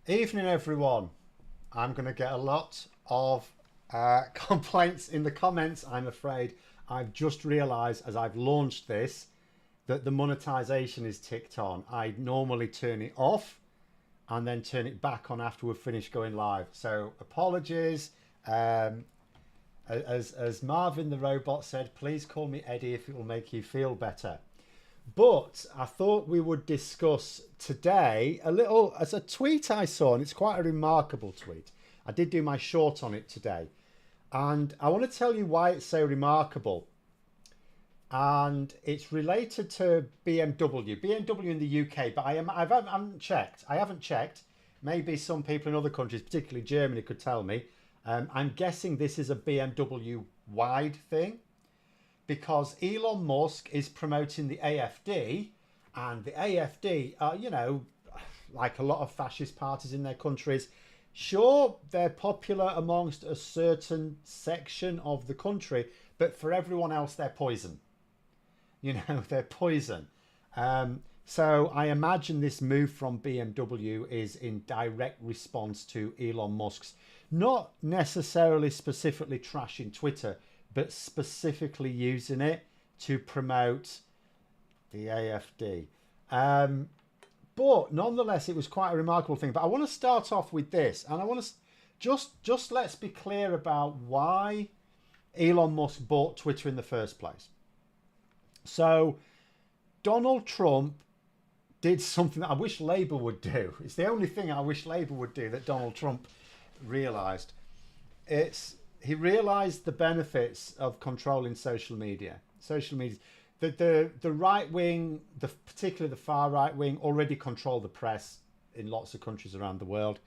Evening, everyone. I'm going to get a lot of complaints in the comments, I'm afraid. I've just realised as I've launched this that the monetization is ticked on. I normally turn it off and then turn it back on after we've finished going live. So apologies. As Marvin the robot said, please call me Eddie if it will make you feel better. But I thought we would discuss today as a tweet I saw, and it's quite a remarkable tweet. I did do my short on it today, and I want to tell you why it's so remarkable. And it's related to BMW in the UK, but I haven't checked. I haven't checked. Maybe some people in other countries, particularly Germany, could tell me. I'm guessing this is a BMW wide thing, because Elon Musk is promoting the AfD, and the AfD are, like a lot of fascist parties in their countries. Sure, they're popular amongst a certain section of the country, but for everyone else, they're poison. They're poison. So I imagine this move from BMW is in direct response to Elon Musk's, not necessarily specifically trashing Twitter, but specifically using it to promote the AfD. But nonetheless, it was quite a remarkable thing. But I want to start off with this, and I want to just let's be clear about why Elon Musk bought Twitter in the first place. So Donald Trump did something that I wish Labour would do. It's the only thing I wish Labour would do that Donald Trump realised. He realised the benefits of controlling social media. The right wing, particularly the far right wing, already control the press in lots of countries around the world.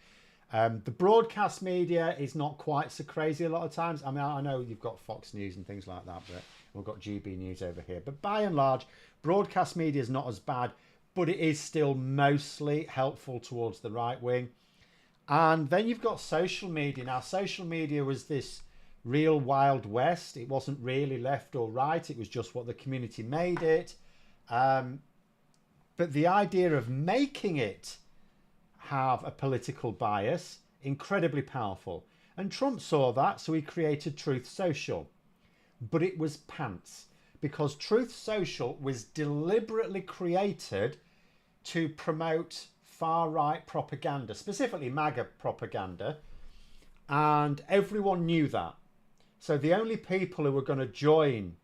The broadcast media is not quite so crazy a lot of times. I mean, I know you've got Fox News and things like that, but we've got GB News over here. But by and large, broadcast media is not as bad, but it is still mostly helpful towards the right wing. And then you've got social media. Now, social media was this real Wild West. It wasn't really left or right. It was just what the community made it. But the idea of making it have a political bias, incredibly powerful. And Trump saw that, so he created Truth Social. But it was pants, because Truth Social was deliberately created to promote far-right propaganda, specifically MAGA propaganda, and everyone knew that. So the only people who were going to join,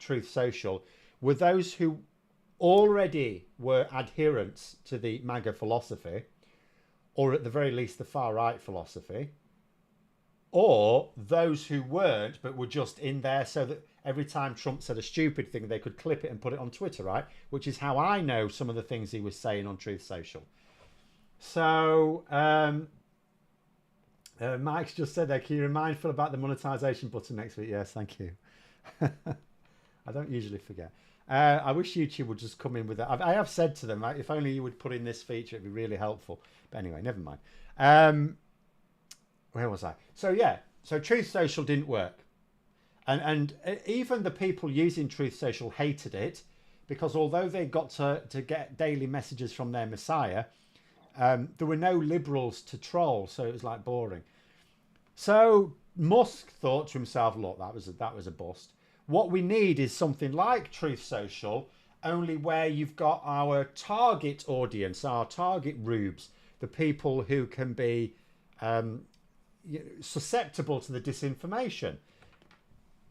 Truth Social were those who already were adherents to the MAGA philosophy, or at the very least the far-right philosophy, or those who weren't but were just in there so that every time Trump said a stupid thing, they could clip it and put it on Twitter, right? Which is how I know some of the things he was saying on Truth Social. So, Mike's just said there, can you remind Phil about the monetization button next week? Yes, thank you. I don't usually forget. I wish YouTube would just come in with that. I have said to them, like, if only you would put in this feature, it'd be really helpful. But anyway, never mind. Where was I? So yeah, so Truth Social didn't work. And even the people using Truth Social hated it, because although they got to get daily messages from their messiah, there were no liberals to troll, so it was like boring. So Musk thought to himself, look, that was a bust. What we need is something like Truth Social, only where you've got our target audience, our target rubes, the people who can be susceptible to the disinformation.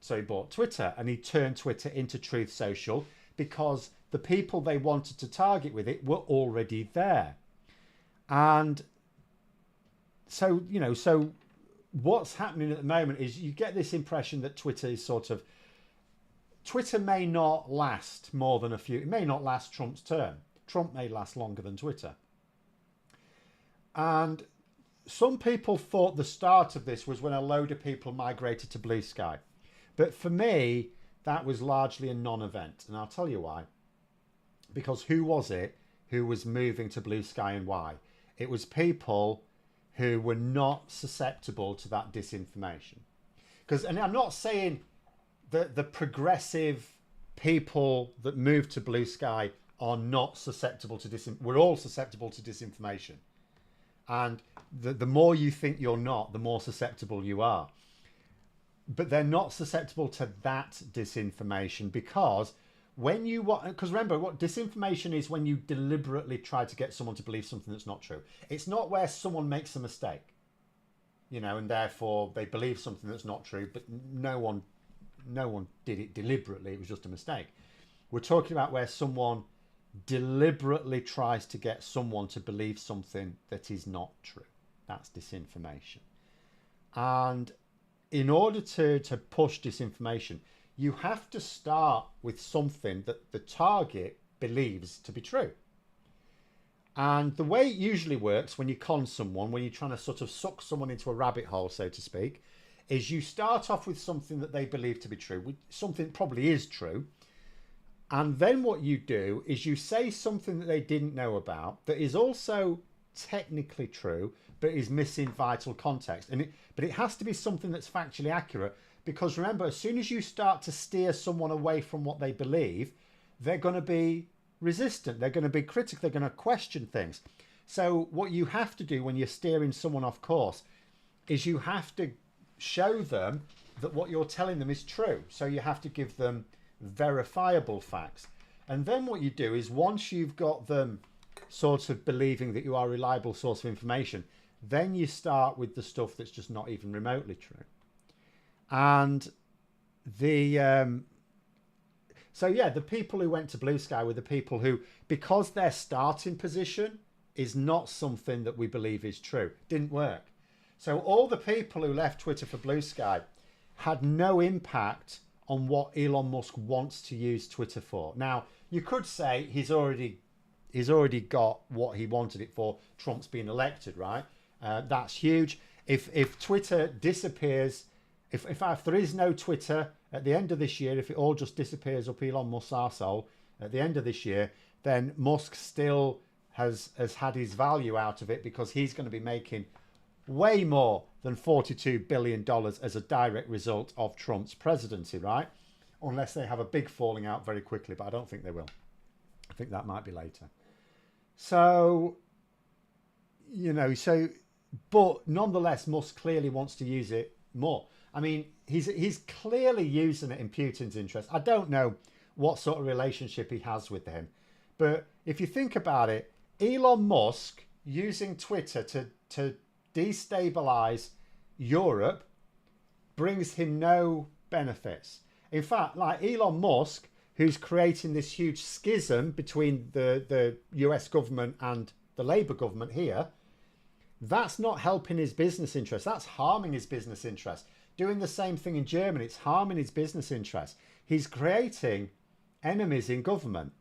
So he bought Twitter, and he turned Twitter into Truth Social because the people they wanted to target with it were already there. And so, so what's happening at the moment is you get this impression that Twitter is Twitter may not last more than it may not last Trump's term. Trump may last longer than Twitter. And some people thought the start of this was when a load of people migrated to Blue Sky. But for me, that was largely a non-event. And I'll tell you why. Because who was it who was moving to Blue Sky, and why? It was people who were not susceptible to that disinformation. And I'm not saying that the progressive people that moved to Blue Sky are not susceptible to we're all susceptible to disinformation. And the more you think you're not, the more susceptible you are. But they're not susceptible to that disinformation because because remember what disinformation is, when you deliberately try to get someone to believe something that's not true. It's not where someone makes a mistake, and therefore they believe something that's not true, but no one did it deliberately. It was just a mistake. We're talking about where someone deliberately tries to get someone to believe something that is not true. That's disinformation. And in order to push disinformation, you have to start with something that the target believes to be true. And the way it usually works when you con someone, when you're trying to sort of suck someone into a rabbit hole, so to speak, is you start off with something that they believe to be true, something probably is true. And then what you do is you say something that they didn't know about that is also technically true, but is missing vital context. But it has to be something that's factually accurate, because remember, as soon as you start to steer someone away from what they believe, they're going to be resistant. They're going to be critical. They're going to question things. So what you have to do when you're steering someone off course is you have to show them that what you're telling them is true. So you have to give them verifiable facts. And then what you do is, once you've got them sort of believing that you are a reliable source of information, then you start with the stuff that's just not even remotely true. And the people who went to Blue Sky were the people who, because their starting position is not something that we believe is true, didn't work. So all the people who left Twitter for Blue Sky had no impact on what Elon Musk wants to use Twitter for. Now, you could say he's already got what he wanted it for. Trump's been elected, right? That's huge. If Twitter disappears, if there is no Twitter at the end of this year, if it all just disappears up Elon Musk's arsehole at the end of this year, then Musk still has had his value out of it, because he's going to be making way more than $42 billion as a direct result of Trump's presidency, right? Unless they have a big falling out very quickly, but I don't think they will. I think that might be later. So, but nonetheless, Musk clearly wants to use it more. I mean, he's clearly using it in Putin's interest. I don't know what sort of relationship he has with him, but if you think about it, Elon Musk using Twitter to destabilize Europe brings him no benefits. In fact, like Elon Musk, who's creating this huge schism between the US government and the Labour government here, that's not helping his business interests. That's harming his business interests. Doing the same thing in Germany, it's harming his business interests. He's creating enemies in government.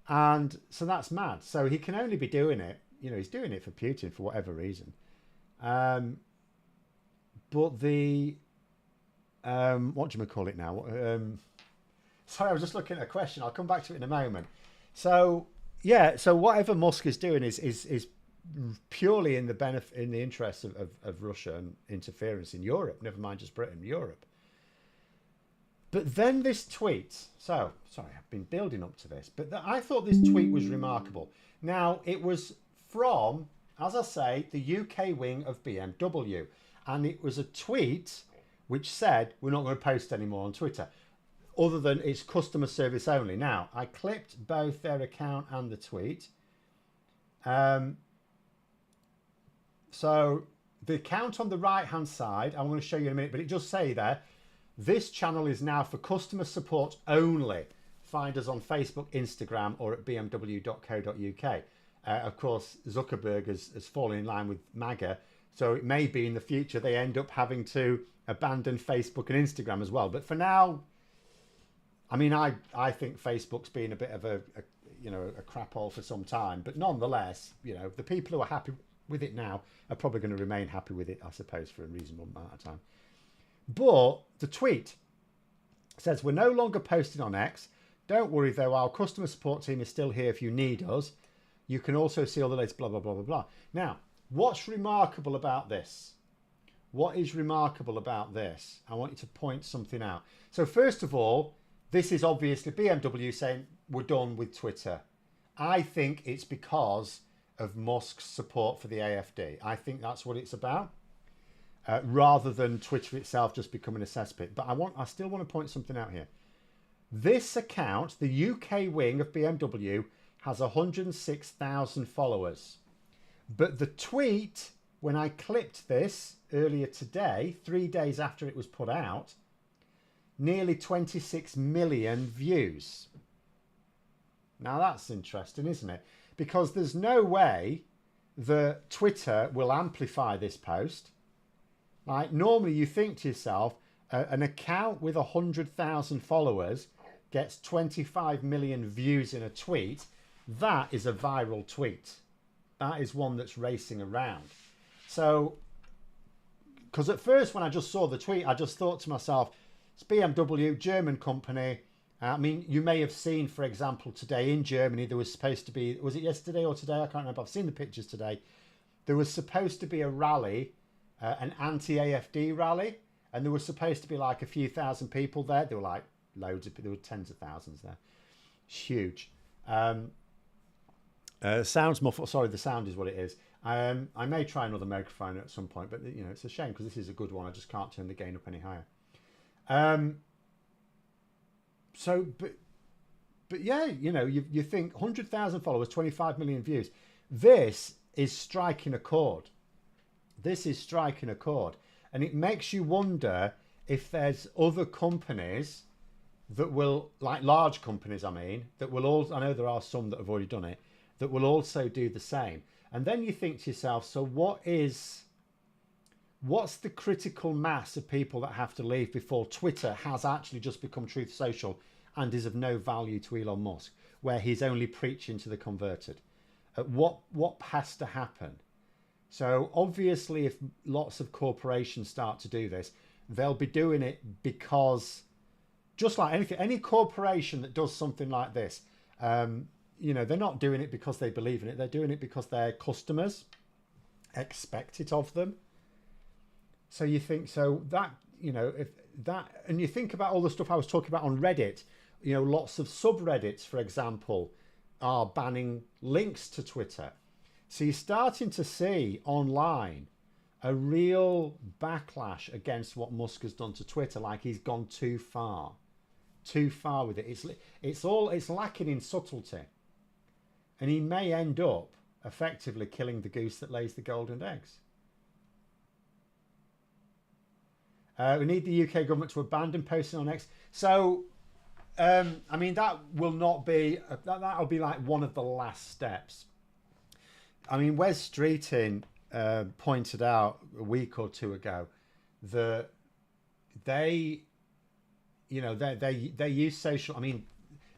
And so that's mad. So he can only be doing it, he's doing it for Putin for whatever reason. But the, what do you call it now? Sorry, I was just looking at a question. I'll come back to it in a moment. So, so whatever Musk is doing is purely in the interest of Russia and interference in Europe, never mind just Britain, Europe. But then this tweet, so sorry, I've been building up to this, but I thought this tweet was remarkable. Now, it was from, as I say, the UK wing of BMW, and it was a tweet which said, we're not going to post anymore on Twitter, other than it's customer service only. Now, I clipped both their account and the tweet. So the account on the right hand side, I'm going to show you in a minute, but it does say there, this channel is now for customer support only. Find us on Facebook, Instagram, or at bmw.co.uk. Of course, Zuckerberg has fallen in line with MAGA, so it may be in the future they end up having to abandon Facebook and Instagram as well. But for now, I mean, I think Facebook's been a bit of a crap hole for some time. But nonetheless, the people who are happy with it now are probably going to remain happy with it, I suppose, for a reasonable amount of time. But the tweet says, we're no longer posting on X. Don't worry, though, our customer support team is still here if you need us. You can also see all the latest blah, blah, blah, blah, blah. Now, what's remarkable about this? What is remarkable about this? I want you to point something out. So first of all, this is obviously BMW saying we're done with Twitter. I think it's because of Musk's support for the AfD. I think that's what it's about, rather than Twitter itself just becoming a cesspit. But I still want to point something out here. This account, the UK wing of BMW, has 106,000 followers. But the tweet, when I clipped this earlier today, 3 days after it was put out, nearly 26 million views. Now that's interesting, isn't it? Because there's no way that Twitter will amplify this post. Like, normally you think to yourself, an account with 100,000 followers gets 25 million views in a tweet. That is a viral tweet. That is one that's racing around. So, because at first when I just saw the tweet, I just thought to myself, it's BMW, German company. I mean, you may have seen, for example, today in Germany, there was supposed to be, was it yesterday or today? I can't remember. I've seen the pictures today. There was supposed to be a rally, an anti-AfD rally, and there was supposed to be like a few thousand people there. There were like loads of people, there were tens of thousands there. It's huge. Sounds muffled. Sorry, the sound is what it is. I may try another microphone at some point, but you know, it's a shame because this is a good one. I just can't turn the gain up any higher. But yeah, you know, you think 100,000 followers, 25 million views. This is striking a chord. This is striking a chord. And it makes you wonder if there's other companies that will, like large companies, I mean, that will all, I know there are some that have already done it, that will also do the same. And then you think to yourself, so what's the critical mass of people that have to leave before Twitter has actually just become Truth Social and is of no value to Elon Musk, where he's only preaching to the converted? What has to happen? So obviously, if lots of corporations start to do this, they'll be doing it because, just like anything, any corporation that does something like this, you know, they're not doing it because they believe in it. They're doing it because their customers expect it of them. So you think, so that, you know, if that, and you think about all the stuff I was talking about on Reddit, you know, lots of subreddits, for example, are banning links to Twitter. So you're starting to see online a real backlash against what Musk has done to Twitter. Like, he's gone too far with it. It's lacking in subtlety. And he may end up effectively killing the goose that lays the golden eggs. We need the UK government to abandon posting on X. So, I mean, that will not be, that'll be like one of the last steps. I mean, Wes Streeting pointed out a week or two ago that they, you know, they use social, I mean,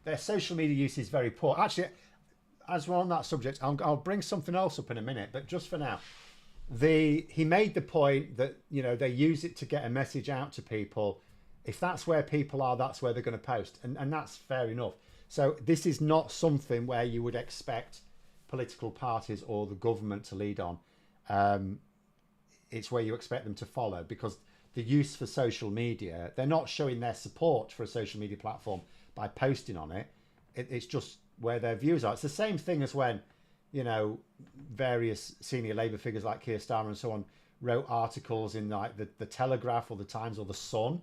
their social media use is very poor. Actually, as we're on that subject, I'll bring something else up in a minute, but just for now, he made the point that, you know, they use it to get a message out to people. If that's where people are, that's where they're going to post, and that's fair enough. So this is not something where you would expect political parties or the government to lead on. It's where you expect them to follow, because the use for social media, they're not showing their support for a social media platform by posting on it. It's just where their views are. It's the same thing as when, you know, various senior Labour figures like Keir Starmer and so on wrote articles in like the Telegraph or the Times or the Sun.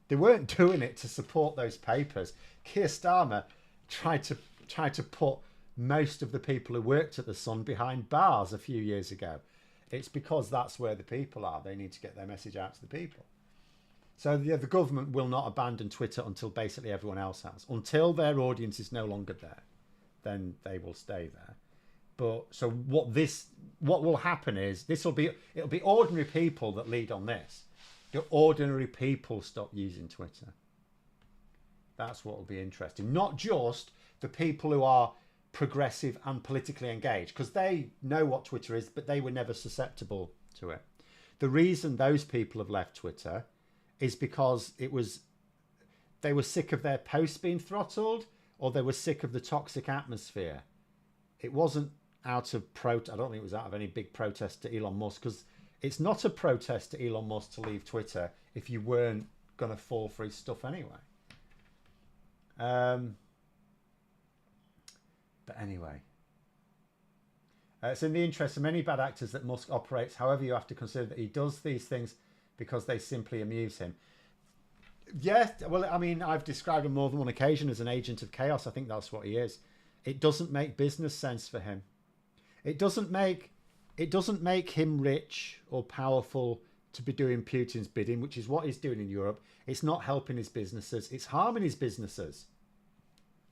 They weren't doing it to support those papers. Keir Starmer tried to put most of the people who worked at the Sun behind bars a few years ago. It's because that's where the people are. They need to get their message out to the people. So the government will not abandon Twitter until basically everyone else has. Until their audience is no longer there, then they will stay there. But so what will happen is it'll be ordinary people that lead on this. The ordinary people stop using Twitter. That's what will be interesting. Not just the people who are progressive and politically engaged, because they know what Twitter is, but they were never susceptible to it. The reason those people have left Twitter is because they were sick of their posts being throttled, or they were sick of the toxic atmosphere. It wasn't out of I don't think it was out of any big protest to Elon Musk, because it's not a protest to Elon Musk to leave Twitter if you weren't going to fall for his stuff anyway. But anyway, it's in the interest of many bad actors that Musk operates. However, you have to consider that he does these things because they simply amuse him. Yes, well, I mean, I've described on more than one occasion as an agent of chaos. I think that's what he is. It doesn't make business sense for him. It doesn't make him rich or powerful to be doing Putin's bidding, which is what he's doing in Europe. It's not helping his businesses. It's harming his businesses.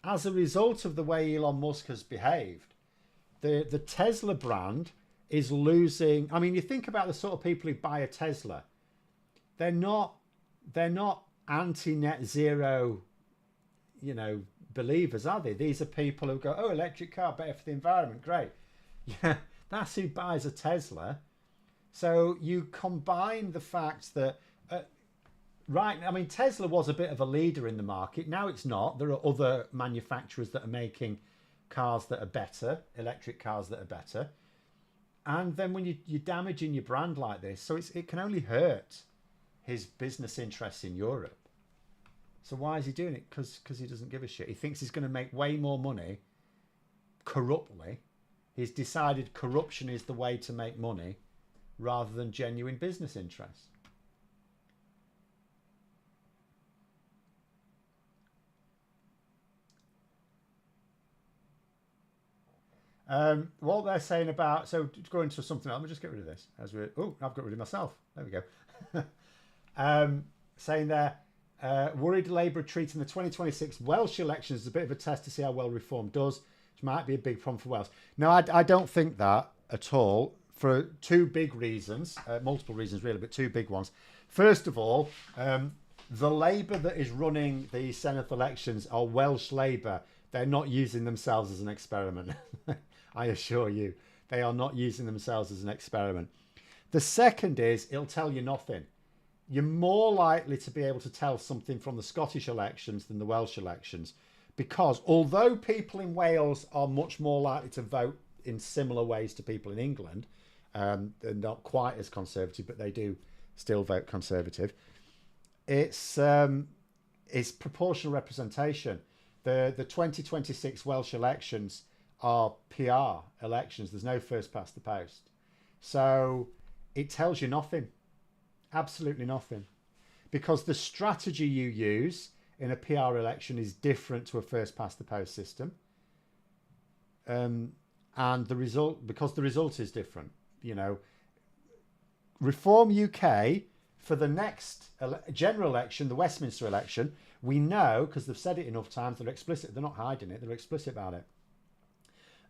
As a result of the way Elon Musk has behaved, the Tesla brand is losing. I mean, you think about the sort of people who buy a Tesla. They're not anti-net zero, believers, are they? These are people who go, oh, electric car, better for the environment, great. Yeah, that's who buys a Tesla. So you combine the fact that, Tesla was a bit of a leader in the market. Now it's not. There are other manufacturers that are making cars that are better, electric cars that are better. And then when you're damaging your brand like this, so it can only hurt his business interests in Europe. So why is he doing it? Because he doesn't give a shit. He thinks he's going to make way more money corruptly. He's decided corruption is the way to make money rather than genuine business interests. What they're saying about, so to go into something else, let me just get rid of this. I've got rid of myself. There we go. Saying there, worried Labour are treating the 2026 Welsh elections as a bit of a test to see how well Reform does, which might be a big problem for Wales. No, I don't think that at all, for two big reasons, multiple reasons really, but two big ones. First of all, the Labour that is running the Senate elections are Welsh Labour. They're not using themselves as an experiment. I assure you, they are not using themselves as an experiment. The second is, it'll tell you nothing. You're more likely to be able to tell something from the Scottish elections than the Welsh elections, because although people in Wales are much more likely to vote in similar ways to people in England, they're not quite as conservative, but they do still vote conservative. It's proportional representation. The 2026 Welsh elections are PR elections. There's no first past the post. So it tells you nothing. Absolutely nothing. Because the strategy you use in a PR election is different to a first past the post system. And the result, because the result is different, Reform UK, for the next general election, the Westminster election, we know, because they've said it enough times, they're explicit, they're not hiding it, they're explicit about it.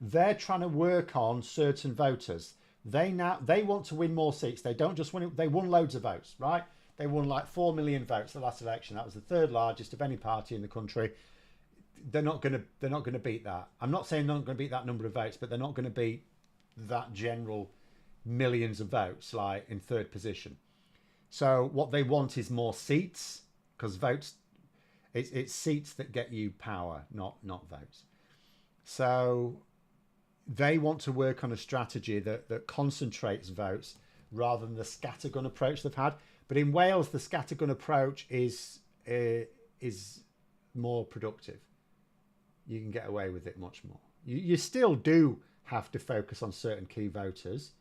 They're trying to work on certain voters. They want to win more seats. They don't just win, they won loads of votes, right? They won like 4 million votes the last election. That was the third largest of any party in the country. They're not going to beat that. I'm not saying they're not going to beat that number of votes, but they're not going to beat that general millions of votes, like in third position. So what they want is more seats, because votes, it's seats that get you power, not votes. So they want to work on a strategy that concentrates votes rather than the scattergun approach they've had. But in Wales, the scattergun approach is more productive. You can get away with it much more. You still do have to focus on certain key voters,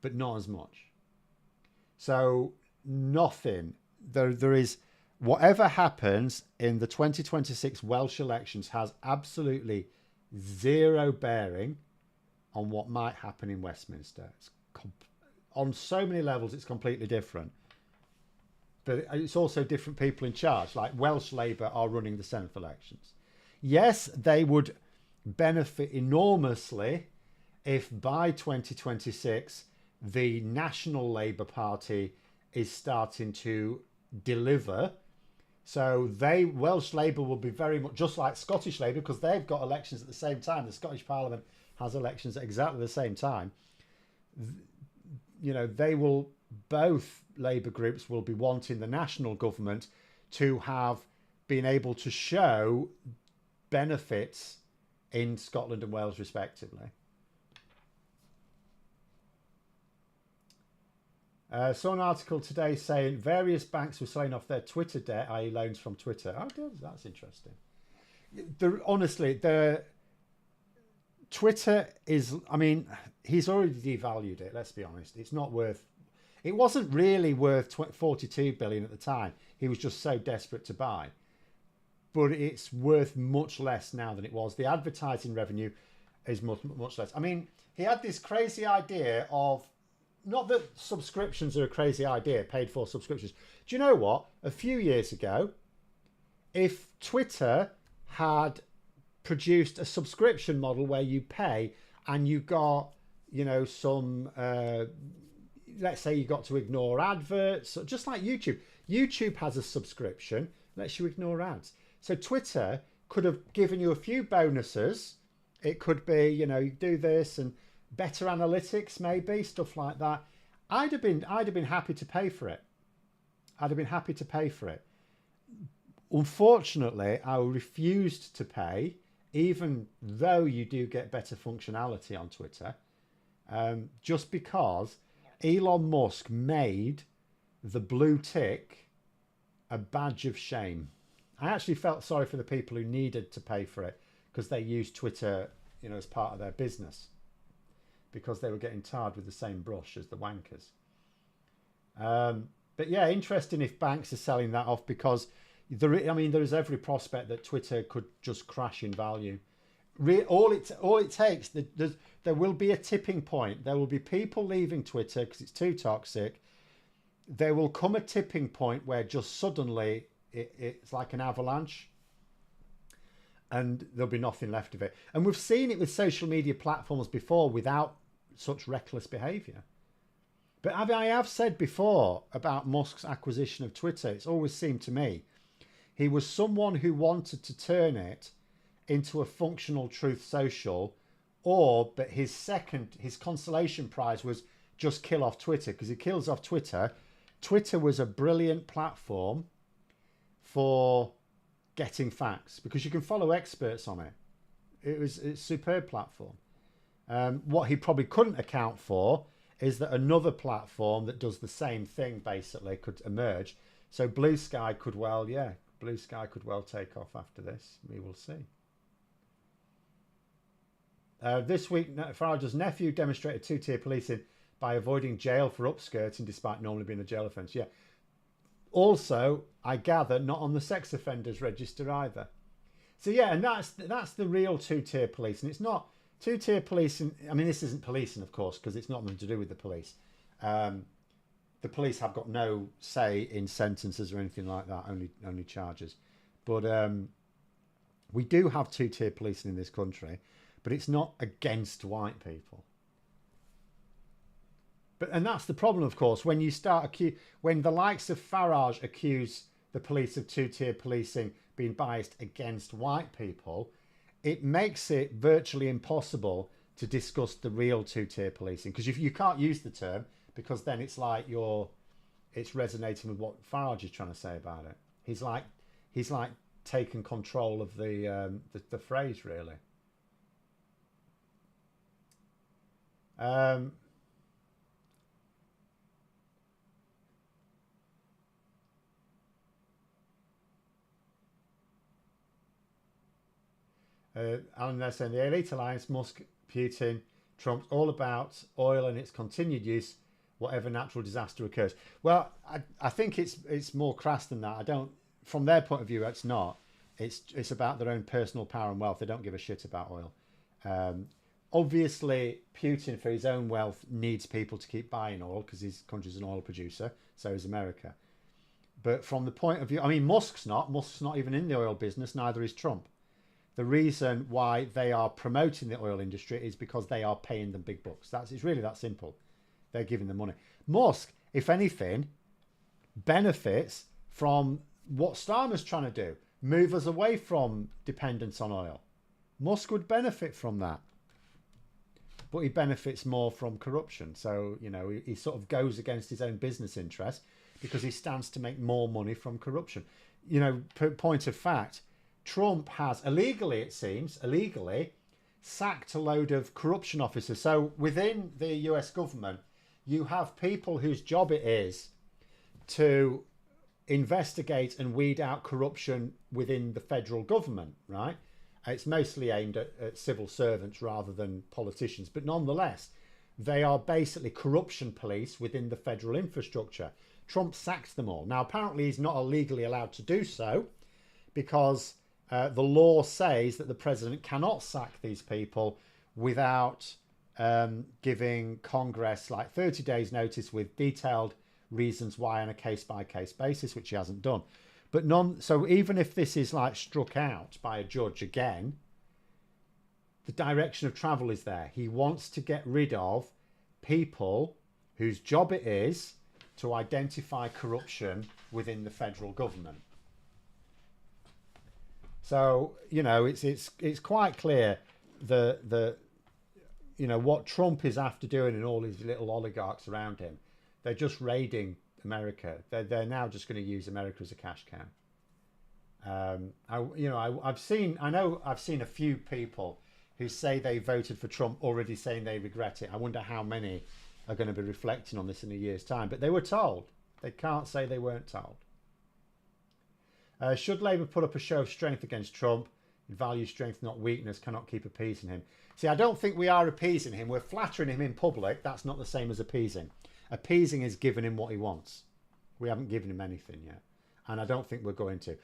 but not as much. So nothing. There is, whatever happens in the 2026 Welsh elections has absolutely zero bearing on what might happen in Westminster. On so many levels, it's completely different. But it's also different people in charge. Like Welsh Labour are running the Senate elections. Yes, they would benefit enormously if by 2026 the National Labour Party is starting to deliver. So Welsh Labour will be very much just like Scottish Labour, because they've got elections at the same time. The Scottish Parliament has elections at exactly the same time. They will, both Labour groups will be wanting the national government to have been able to show benefits in Scotland and Wales respectively. Saw an article today saying various banks were selling off their Twitter debt, i.e. loans from Twitter. Oh, that's interesting. honestly, the Twitter is, I mean, he's already devalued it. Let's be honest. It's not worth, it wasn't really worth 42 billion at the time. He was just so desperate to buy, but it's worth much less now than it was. The advertising revenue is much less. I mean, he had this crazy idea of, not that subscriptions are a crazy idea, paid for subscriptions. Do you know what? A few years ago, if Twitter had produced a subscription model where you pay and you got, you know, some, let's say you got to ignore adverts, just like YouTube. YouTube has a subscription, lets you ignore ads. So Twitter could have given you a few bonuses. It could be, you know, you do this and better analytics, maybe stuff like that. I'd have been happy to pay for it. I'd have been happy to pay for it. Unfortunately, I refused to pay, even though you do get better functionality on Twitter, just because Elon Musk made the blue tick a badge of shame. I actually felt sorry for the people who needed to pay for it because they used Twitter, you know, as part of their business, because they were getting tarred with the same brush as the wankers. But yeah, interesting if banks are selling that off, because there is every prospect that Twitter could just crash in value. All it takes, there will be a tipping point. There will be people leaving Twitter because it's too toxic. There will come a tipping point where just suddenly it's like an avalanche, and there'll be nothing left of it. And we've seen it with social media platforms before without such reckless behaviour. But I have said before about Musk's acquisition of Twitter, it's always seemed to me he was someone who wanted to turn it into a functional Truth Social, but his consolation prize was just kill off Twitter, because he kills off Twitter. Twitter was a brilliant platform for getting facts because you can follow experts on it. It's a superb platform. What he probably couldn't account for is that another platform that does the same thing basically could emerge. So Blue Sky could well take off after this. We will see. This week, Farage's nephew demonstrated two-tier policing by avoiding jail for upskirting despite normally being a jail offence. Yeah. Also, I gather, not on the sex offenders register either. So yeah, and that's the real two-tier policing. It's not two-tier policing. I mean, this isn't policing, of course, because it's not nothing to do with the police. The police have got no say in sentences or anything like that, only charges. But we do have two-tier policing in this country, but it's not against white people. And that's the problem, of course, when you when the likes of Farage accuse the police of two-tier policing being biased against white people, it makes it virtually impossible to discuss the real two-tier policing, because you can't use the term, because then it's like it's resonating with what Farage is trying to say about it. He's like taking control of the phrase, really. Alan, they're saying the Elite Alliance, Musk, Putin, Trump, all about oil and its continued use, whatever natural disaster occurs. Well, I think it's more crass than that. From their point of view, it's not. It's about their own personal power and wealth. They don't give a shit about oil. Obviously, Putin, for his own wealth, needs people to keep buying oil because his country's an oil producer. So is America. But from the point of view, I mean, Musk's not even in the oil business. Neither is Trump. The reason why they are promoting the oil industry is because they are paying them big bucks. It's really that simple. They're giving them money. Musk, if anything, benefits from what Starmer's trying to do. Move us away from dependence on oil. Musk would benefit from that. But he benefits more from corruption. So, you know, he sort of goes against his own business interest because he stands to make more money from corruption. You know, point of fact, Trump has illegally sacked a load of corruption officers. So within the US government, you have people whose job it is to investigate and weed out corruption within the federal government, right? It's mostly aimed at civil servants rather than politicians, but nonetheless, they are basically corruption police within the federal infrastructure. Trump sacks them all. Now, apparently he's not legally allowed to do so because the law says that the president cannot sack these people without giving Congress like 30 days notice with detailed reasons why on a case-by-case basis, which he hasn't done. But so even if this is like struck out by a judge again, the direction of travel is there. He wants to get rid of people whose job it is to identify corruption within the federal government. So, you know, it's quite clear you know, what Trump is after doing and all his little oligarchs around him. They're just raiding America. They're now just going to use America as a cash cow. I've seen a few people who say they voted for Trump already saying they regret it. I wonder how many are going to be reflecting on this in a year's time. But they were told. They can't say they weren't told. Should Labour put up a show of strength against Trump? Value strength, not weakness. Cannot keep appeasing him. See, I don't think we are appeasing him. We're flattering him in public. That's not the same as appeasing. Appeasing is giving him what he wants. We haven't given him anything yet. And I don't think we're going to.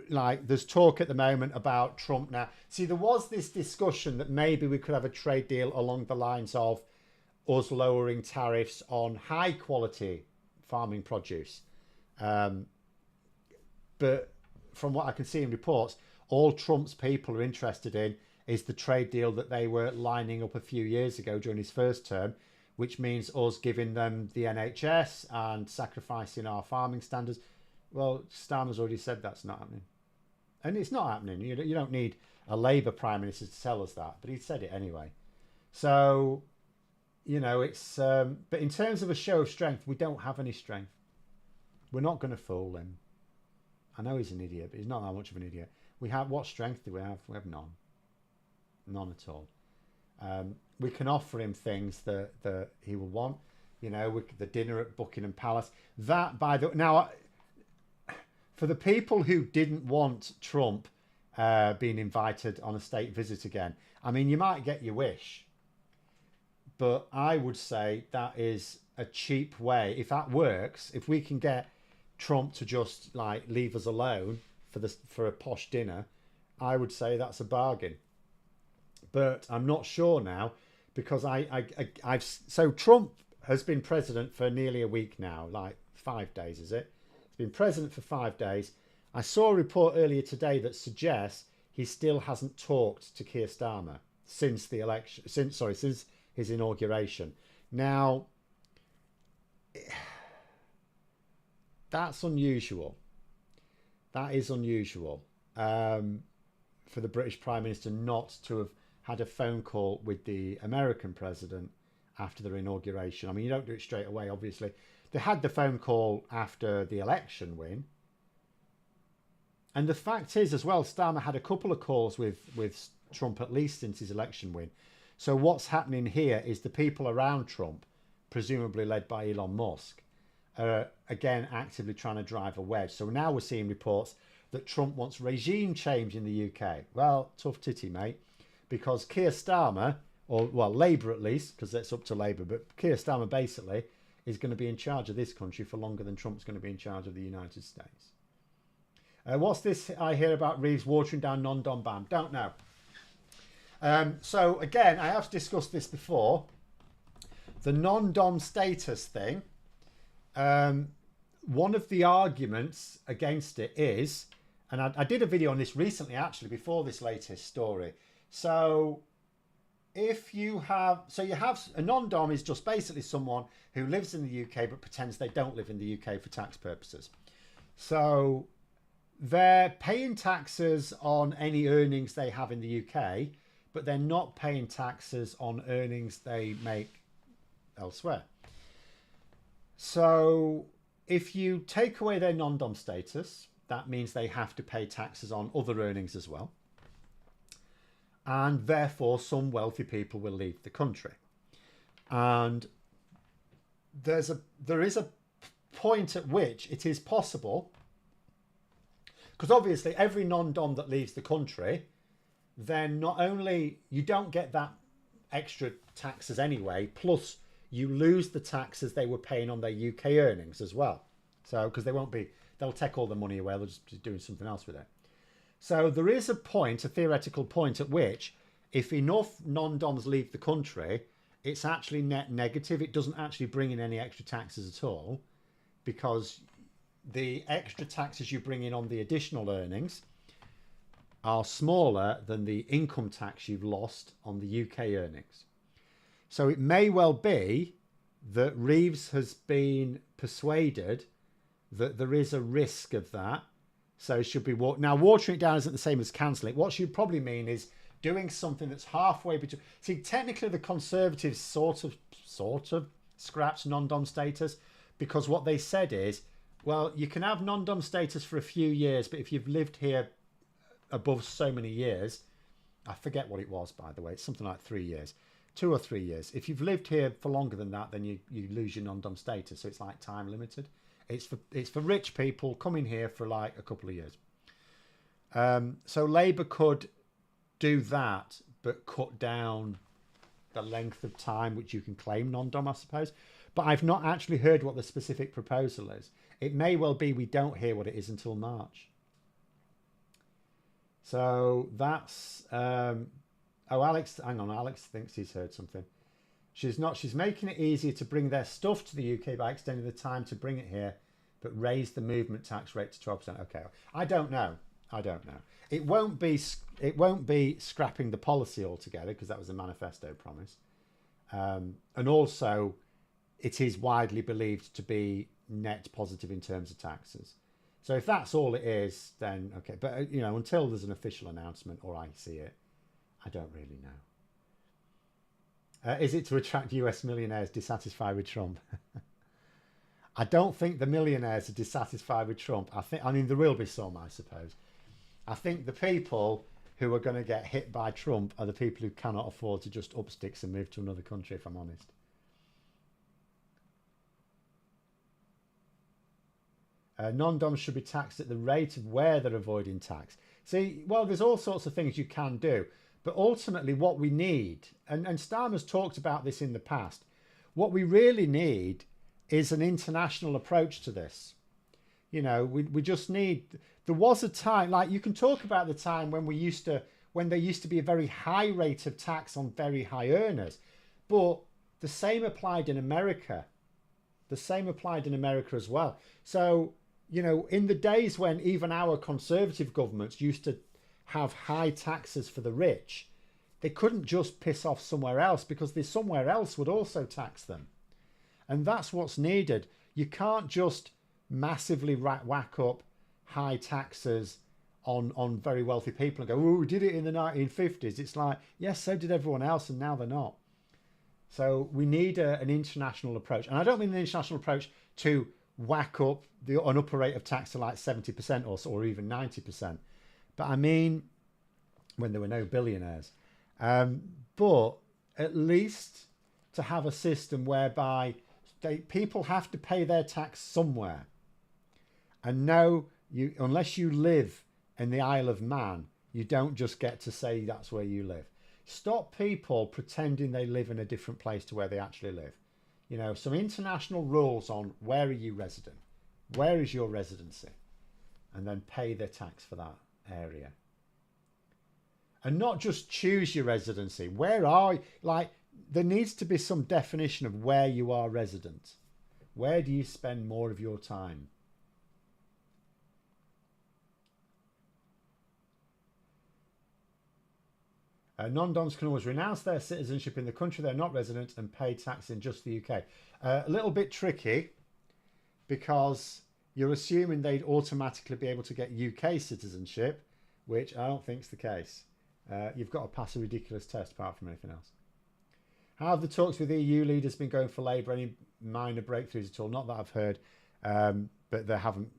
Like, there's talk at the moment about Trump now. See, there was this discussion that maybe we could have a trade deal along the lines of us lowering tariffs on high quality farming produce. But from what I can see in reports, all Trump's people are interested in is the trade deal that they were lining up a few years ago during his first term, which means us giving them the NHS and sacrificing our farming standards. Well, Starmer's already said that's not happening. And it's not happening. You don't need a Labour Prime Minister to tell us that, but he said it anyway. So, you know, it's... but in terms of a show of strength, we don't have any strength. We're not going to fool him. I know he's an idiot, but he's not that much of an idiot. What strength do we have? We have none. None at all. We can offer him things that he will want. You know, the dinner at Buckingham Palace. That, by the... Now... For the people who didn't want Trump being invited on a state visit again, I mean, you might get your wish. But I would say that is a cheap way. If that works, if we can get Trump to just like leave us alone for a posh dinner, I would say that's a bargain. But I'm not sure now because so Trump has been president for nearly a week now, like 5 days, is it? Been president for 5 days. I saw a report earlier today that suggests he still hasn't talked to Keir Starmer since the election, since his inauguration. Now, that's unusual. That is unusual for the British Prime Minister not to have had a phone call with the American president after their inauguration. I mean, you don't do it straight away, obviously. They had the phone call after the election win. And the fact is as well, Starmer had a couple of calls with Trump at least since his election win. So what's happening here is the people around Trump, presumably led by Elon Musk, are again actively trying to drive a wedge. So now we're seeing reports that Trump wants regime change in the UK. Well, tough titty, mate. Because Keir Starmer, or well, Labour at least, because that's up to Labour, but Keir Starmer basically is going to be in charge of this country for longer than Trump's going to be in charge of the United States. What's this I hear about Reeves watering down non-dom ban? Don't know. So again, I have discussed this before. The non-dom status thing. One of the arguments against it is, and I did a video on this recently, actually, before this latest story. So if you have a non-dom is just basically someone who lives in the UK but pretends they don't live in the UK for tax purposes. So they're paying taxes on any earnings they have in the UK, but they're not paying taxes on earnings they make elsewhere. So if you take away their non-dom status, that means they have to pay taxes on other earnings as well. And therefore, some wealthy people will leave the country. And there is a point at which it is possible Because obviously every non-dom that leaves the country, then not only you don't get that extra taxes anyway, plus you lose the taxes they were paying on their UK earnings as well. So because they'll take all the money away, they'll just be doing something else with it. So there is a point, a theoretical point at which if enough non-doms leave the country, it's actually net negative. It doesn't actually bring in any extra taxes at all, because the extra taxes you bring in on the additional earnings are smaller than the income tax you've lost on the UK earnings. So it may well be that Reeves has been persuaded that there is a risk of that. So should be now watering it down isn't the same as cancelling. What she'd probably mean is doing something that's halfway between. See, technically the Conservatives sort of scrapped non-dom status, because what they said is, well, you can have non-dom status for a few years, but if you've lived here above so many years, I forget what it was, by the way, it's something like 3 years, 2 or 3 years. If you've lived here for longer than that, then you lose your non-dom status. So it's like time limited. It's for rich people coming here for like a couple of years. So Labour could do that, but cut down the length of time which you can claim non-dom, I suppose. But I've not actually heard what the specific proposal is. It may well be we don't hear what it is until March. So that's... Alex, hang on, Alex thinks he's heard something. She's not. She's making it easier to bring their stuff to the UK by extending the time to bring it here, but raise the movement tax rate to 12%. Okay, I don't know. It won't be scrapping the policy altogether, because that was a manifesto promise. And also, it is widely believed to be net positive in terms of taxes. So if that's all it is, then okay. But until there's an official announcement or I see it, I don't really know. Is it to attract US millionaires dissatisfied with Trump? I don't think the millionaires are dissatisfied with Trump. I mean, there will be some, I suppose. I think the people who are going to get hit by Trump are the people who cannot afford to just up sticks and move to another country, if I'm honest. Non-doms should be taxed at the rate of where they're avoiding tax. See, well, there's all sorts of things you can do. But ultimately what we need, and Starmer's talked about this in the past, what we really need is an international approach to this. We just need, there was a time, like you can talk about the time when there used to be a very high rate of tax on very high earners, but the same applied in America. The same applied in America as well. So, in the days when even our conservative governments used to have high taxes for the rich, they couldn't just piss off somewhere else, because somewhere else would also tax them. And that's what's needed. You can't just massively whack up high taxes on very wealthy people and go, oh, we did it in the 1950s. It's like, yes, so did everyone else, and now they're not. So we need an international approach. And I don't mean an international approach to whack up an upper rate of tax to like 70% or even 90%. But I mean, when there were no billionaires. But at least to have a system whereby people have to pay their tax somewhere. And no, unless you live in the Isle of Man, you don't just get to say that's where you live. Stop people pretending they live in a different place to where they actually live. Some international rules on where are you resident? Where is your residency? And then pay their tax for that area. And not just choose your residency. Where are you? Like, there needs to be some definition of where you are resident. Where do you spend more of your time? Non-doms can always renounce their citizenship in the country they're not resident and pay tax in just the UK. A little bit tricky, because you're assuming they'd automatically be able to get UK citizenship, which I don't think is the case. You've got to pass a ridiculous test apart from anything else. How have the talks with EU leaders been going for Labour? Any minor breakthroughs at all? Not that I've heard, but they haven't.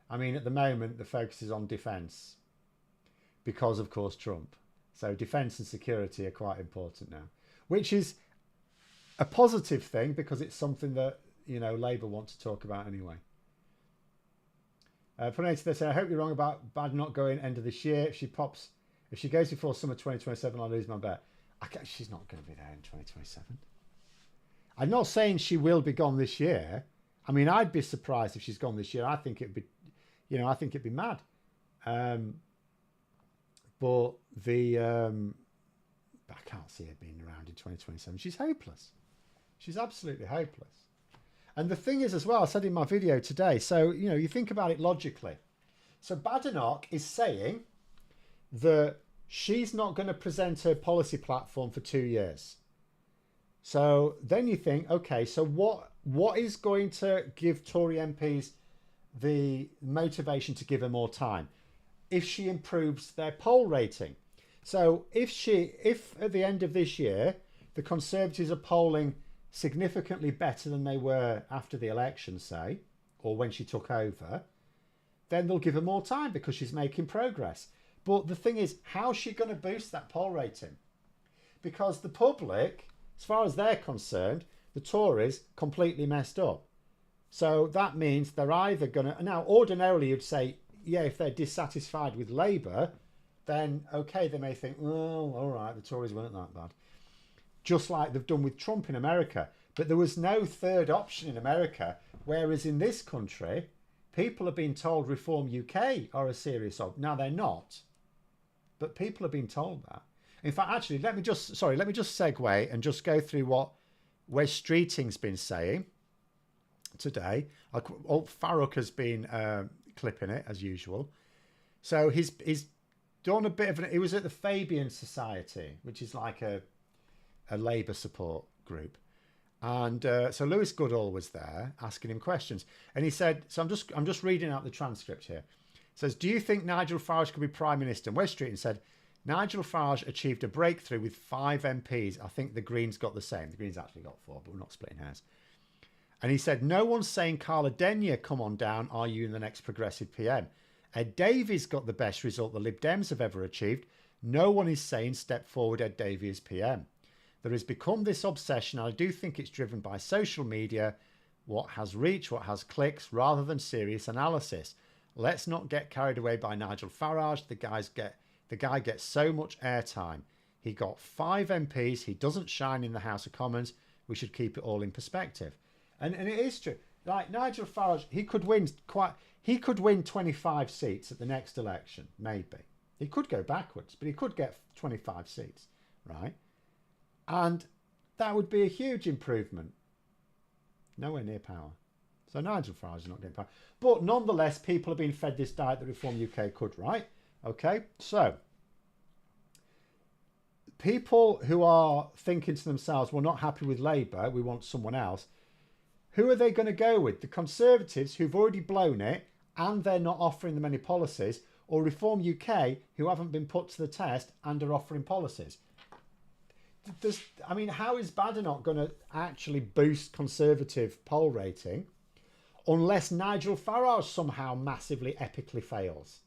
I mean, at the moment, the focus is on defence because, of course, Trump. So defence and security are quite important now, which is a positive thing because it's something that, Labour want to talk about anyway. Put they say, I hope you're wrong about Bad not going end of this year. If she goes before summer 2027, I'll lose my bet. She's not going to be there in 2027. I'm not saying she will be gone this year. I mean, I'd be surprised if she's gone this year. I think it'd be, I think it'd be mad. But I can't see her being around in 2027. She's hopeless. She's absolutely hopeless. And the thing is as well, I said in my video today, so, you think about it logically. So Badenoch is saying that she's not going to present her policy platform for 2 years. So then you think, okay, so what is going to give Tory MPs the motivation to give her more time? If she improves their poll rating. So if at the end of this year, the Conservatives are polling significantly better than they were after the election, say, or when she took over, then they'll give her more time because she's making progress. But the thing is, how's she going to boost that poll rating? Because the public, as far as they're concerned, the Tories completely messed up. So that means they're either going to... Now, ordinarily, you'd say, yeah, if they're dissatisfied with Labour, then, okay, they may think, oh, all right, the Tories weren't that bad. Just like they've done with Trump in America. But there was no third option in America, whereas in this country, people are being told Reform UK are a serious option. Now, they're not, but people are being told that. In fact, actually, let me just segue and just go through what Wes Streeting's been saying today. Farrokh has been clipping it, as usual. So he's done a bit of he was at the Fabian Society, which is like a Labour support group. And so Lewis Goodall was there asking him questions. And he said, so I'm just reading out the transcript here. It says, do you think Nigel Farage could be Prime Minister? And Wes Streeting said, Nigel Farage achieved a breakthrough with 5 MPs. I think the Greens got the same. The Greens actually got 4, but we're not splitting hairs. And he said, no one's saying Carla Denyer, come on down, are you in the next Progressive PM? Ed Davies got the best result the Lib Dems have ever achieved. No one is saying step forward Ed Davies PM. There has become this obsession, and I do think it's driven by social media, what has reach, what has clicks, rather than serious analysis. Let's not get carried away by Nigel Farage. The guy gets so much airtime. He got 5 MPs. He doesn't shine in the House of Commons. We should keep it all in perspective. And it is true. Like Nigel Farage, he could win 25 seats at the next election, maybe. He could go backwards, but he could get 25 seats, right? And that would be a huge improvement. Nowhere near power. So Nigel Farage is not getting power. But nonetheless, people are being fed this diet that Reform UK could, right? Okay, so people who are thinking to themselves, we're not happy with Labour, we want someone else. Who are they going to go with? The Conservatives, who've already blown it and they're not offering them any policies, or Reform UK, who haven't been put to the test and are offering policies? How is Badenoch going to actually boost Conservative poll rating unless Nigel Farage somehow massively, epically fails?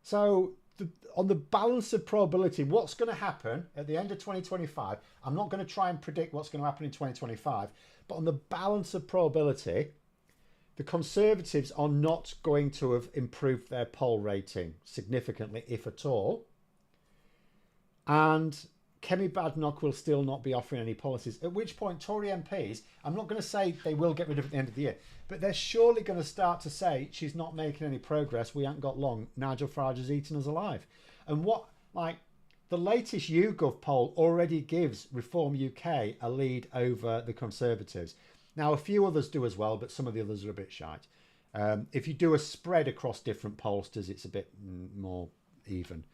So on the balance of probability, what's going to happen at the end of 2025, I'm not going to try and predict what's going to happen in 2025, but on the balance of probability, the Conservatives are not going to have improved their poll rating significantly, if at all. And Kemi Badenoch will still not be offering any policies, at which point Tory MPs, I'm not going to say they will get rid of it at the end of the year, but they're surely going to start to say, she's not making any progress, we ain't got long, Nigel Farage has eaten us alive. And the latest YouGov poll already gives Reform UK a lead over the Conservatives. Now, a few others do as well, but some of the others are a bit shite. If you do a spread across different pollsters, it's a bit more even.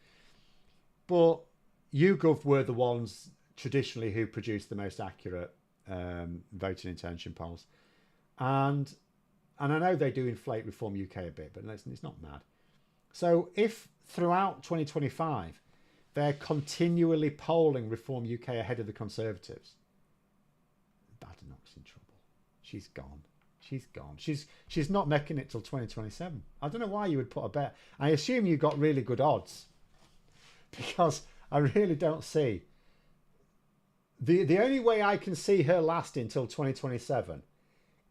But YouGov were the ones traditionally who produced the most accurate voting intention polls. And I know they do inflate Reform UK a bit, but it's not mad. So if throughout 2025, they're continually polling Reform UK ahead of the Conservatives, Badenoch's in trouble. She's gone. She's gone. She's not making it till 2027. I don't know why you would put a bet. I assume you got really good odds, because I really don't see. The only way I can see her lasting till 2027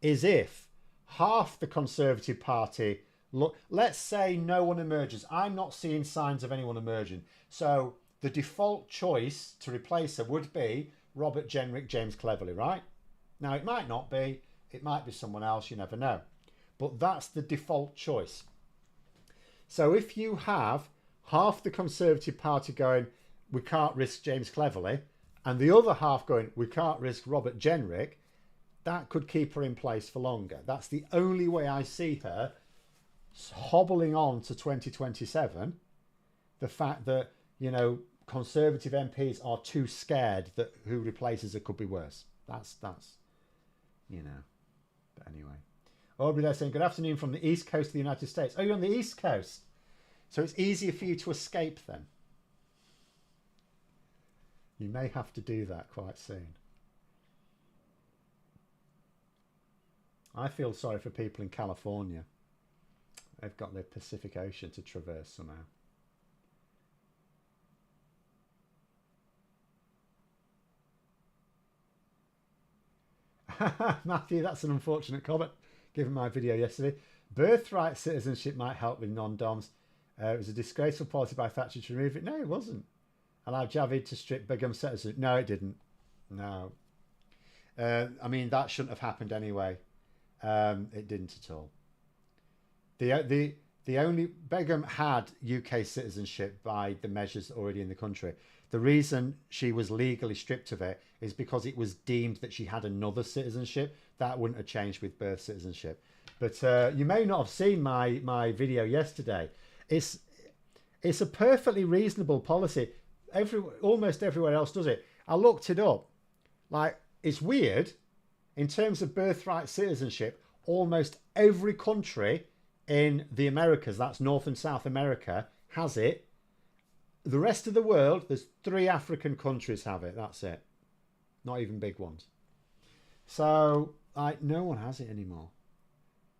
is if half the Conservative Party look, let's say no one emerges. I'm not seeing signs of anyone emerging. So the default choice to replace her would be Robert Jenrick, James Cleverly, right? Now, it might not be. It might be someone else. You never know. But that's the default choice. So if you have half the Conservative Party going, we can't risk James Cleverly, and the other half going, we can't risk Robert Jenrick, that could keep her in place for longer. That's the only way I see her hobbling on to 2027. The fact that, you know, Conservative MPs are too scared that who replaces her could be worse. That's you know. But anyway. Aubrey there saying, good afternoon from the east coast of the United States. Oh, you're on the east coast. So it's easier for you to escape then. You may have to do that quite soon. I feel sorry for people in California. They've got the Pacific Ocean to traverse somehow. Matthew, that's an unfortunate comment, given my video yesterday. Birthright citizenship might help with non-doms. It was a disgraceful policy by Thatcher to remove it. No, it wasn't. Allow Javid to strip Begum citizenship. No, it didn't. No. I mean, that shouldn't have happened anyway. It didn't at all. The only Begum had UK citizenship by the measures already in the country. The reason she was legally stripped of it is because it was deemed that she had another citizenship. That wouldn't have changed with birth citizenship. But you may not have seen my video yesterday. It's a perfectly reasonable policy. Almost everywhere else does it. I looked it up. Like, it's weird. In terms of birthright citizenship, almost every country in the Americas, that's North and South America, has it. The rest of the world, there's 3 African countries have it. That's it. Not even big ones. So, no one has it anymore.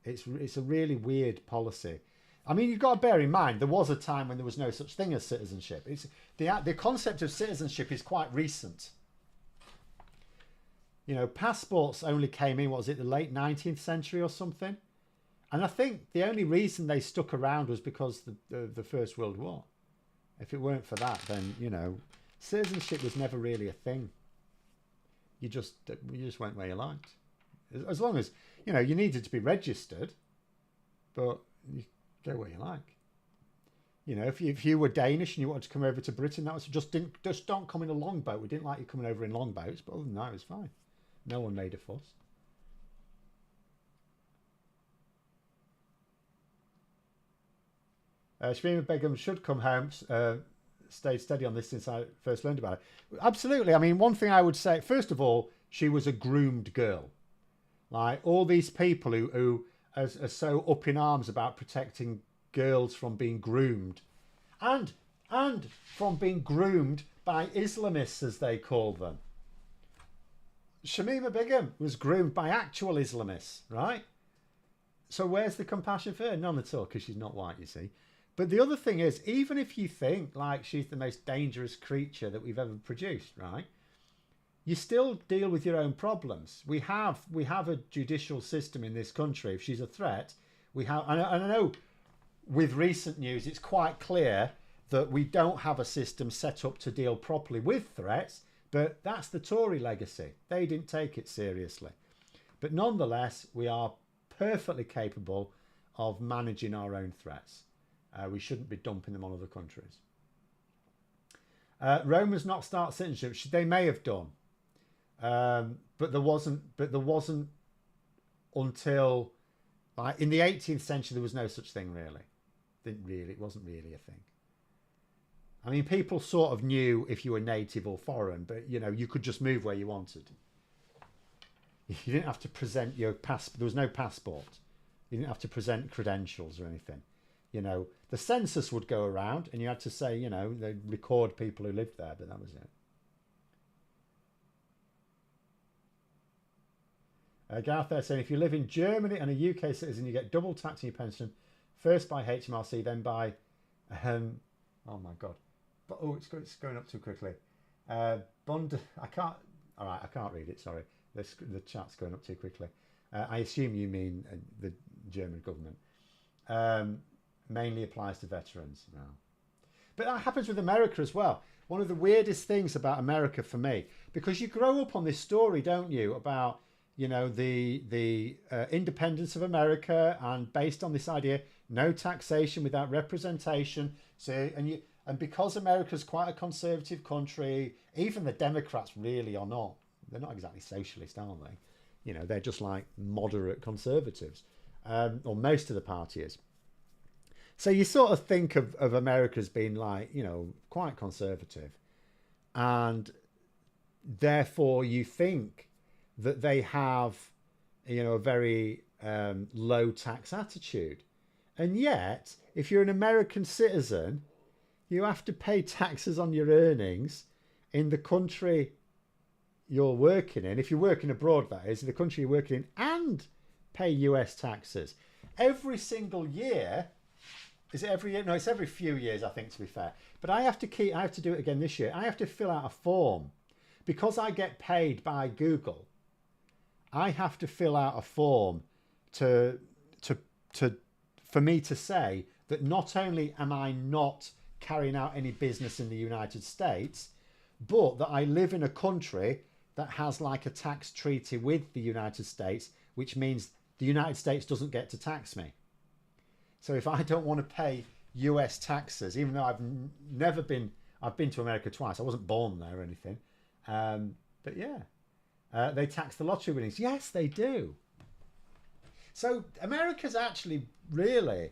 It's a really weird policy. I mean, you've got to bear in mind, there was a time when there was no such thing as citizenship. The concept of citizenship is quite recent. You know, passports only came in, what was it, the late 19th century or something? And I think the only reason they stuck around was because the First World War. If it weren't for that, then, you know, citizenship was never really a thing. You just went where you liked. As long as, you know, you needed to be registered, but you go where you like. You know, if you were Danish and you wanted to come over to Britain, that was just don't come in a longboat. We didn't like you coming over in longboats, but other than that, it was fine. No one made a fuss. Shamima Begum should come home, stayed steady on this since I first learned about it. Absolutely. I mean, one thing I would say, first of all, she was a groomed girl. Like, all these people who are so up in arms about protecting girls from being groomed and from being groomed by Islamists, as they call them. Shamima Begum was groomed by actual Islamists, right? So where's the compassion for her? None at all, because she's not white, you see. But the other thing is, even if you think like she's the most dangerous creature that we've ever produced, right? You still deal with your own problems. We have a judicial system in this country. If she's a threat, we have. And I know with recent news, it's quite clear that we don't have a system set up to deal properly with threats. But that's the Tory legacy. They didn't take it seriously. But nonetheless, we are perfectly capable of managing our own threats. We shouldn't be dumping them on other countries. Romans not start citizenship. They may have done, but there wasn't. Until like in the 18th century, there was no such thing really. It wasn't really a thing. I mean, people sort of knew if you were native or foreign, but you know, you could just move where you wanted. You didn't have to present your passport. There was no passport. You didn't have to present credentials or anything. You know, the census would go around and you had to say, you know, they'd record people who lived there, but that was it. Gareth there saying, if you live in Germany and a UK citizen, you get double tax on your pension, first by HMRC, then by, oh my God. But, oh, it's going up too quickly. Bond, I can't read it, sorry. The chat's going up too quickly. I assume you mean the German government. mainly applies to veterans. No. But that happens with America as well. One of the weirdest things about America for me, because you grow up on this story, don't you, about the independence of America, and based on this idea, no taxation without representation. So and because America's quite a conservative country, even the Democrats really are not. They're not exactly socialist, are they? They're just like moderate conservatives, or most of the party is. So you sort of think of America as being like, quite conservative. And therefore you think that they have, a very low tax attitude. And yet, if you're an American citizen, you have to pay taxes on your earnings in the country you're working in. If you're working abroad, that is, the country you're working in, and pay US taxes. Every single year. Is it every year? No, it's every few years, I think, to be fair. But I have to do it again this year. I have to fill out a form. Because I get paid by Google, I have to fill out a form for me to say that not only am I not carrying out any business in the United States, but that I live in a country that has like a tax treaty with the United States, which means the United States doesn't get to tax me. So if I don't want to pay US taxes, even though I've been to America twice. I wasn't born there or anything. But yeah, they tax the lottery winnings. Yes, they do. So America's actually really,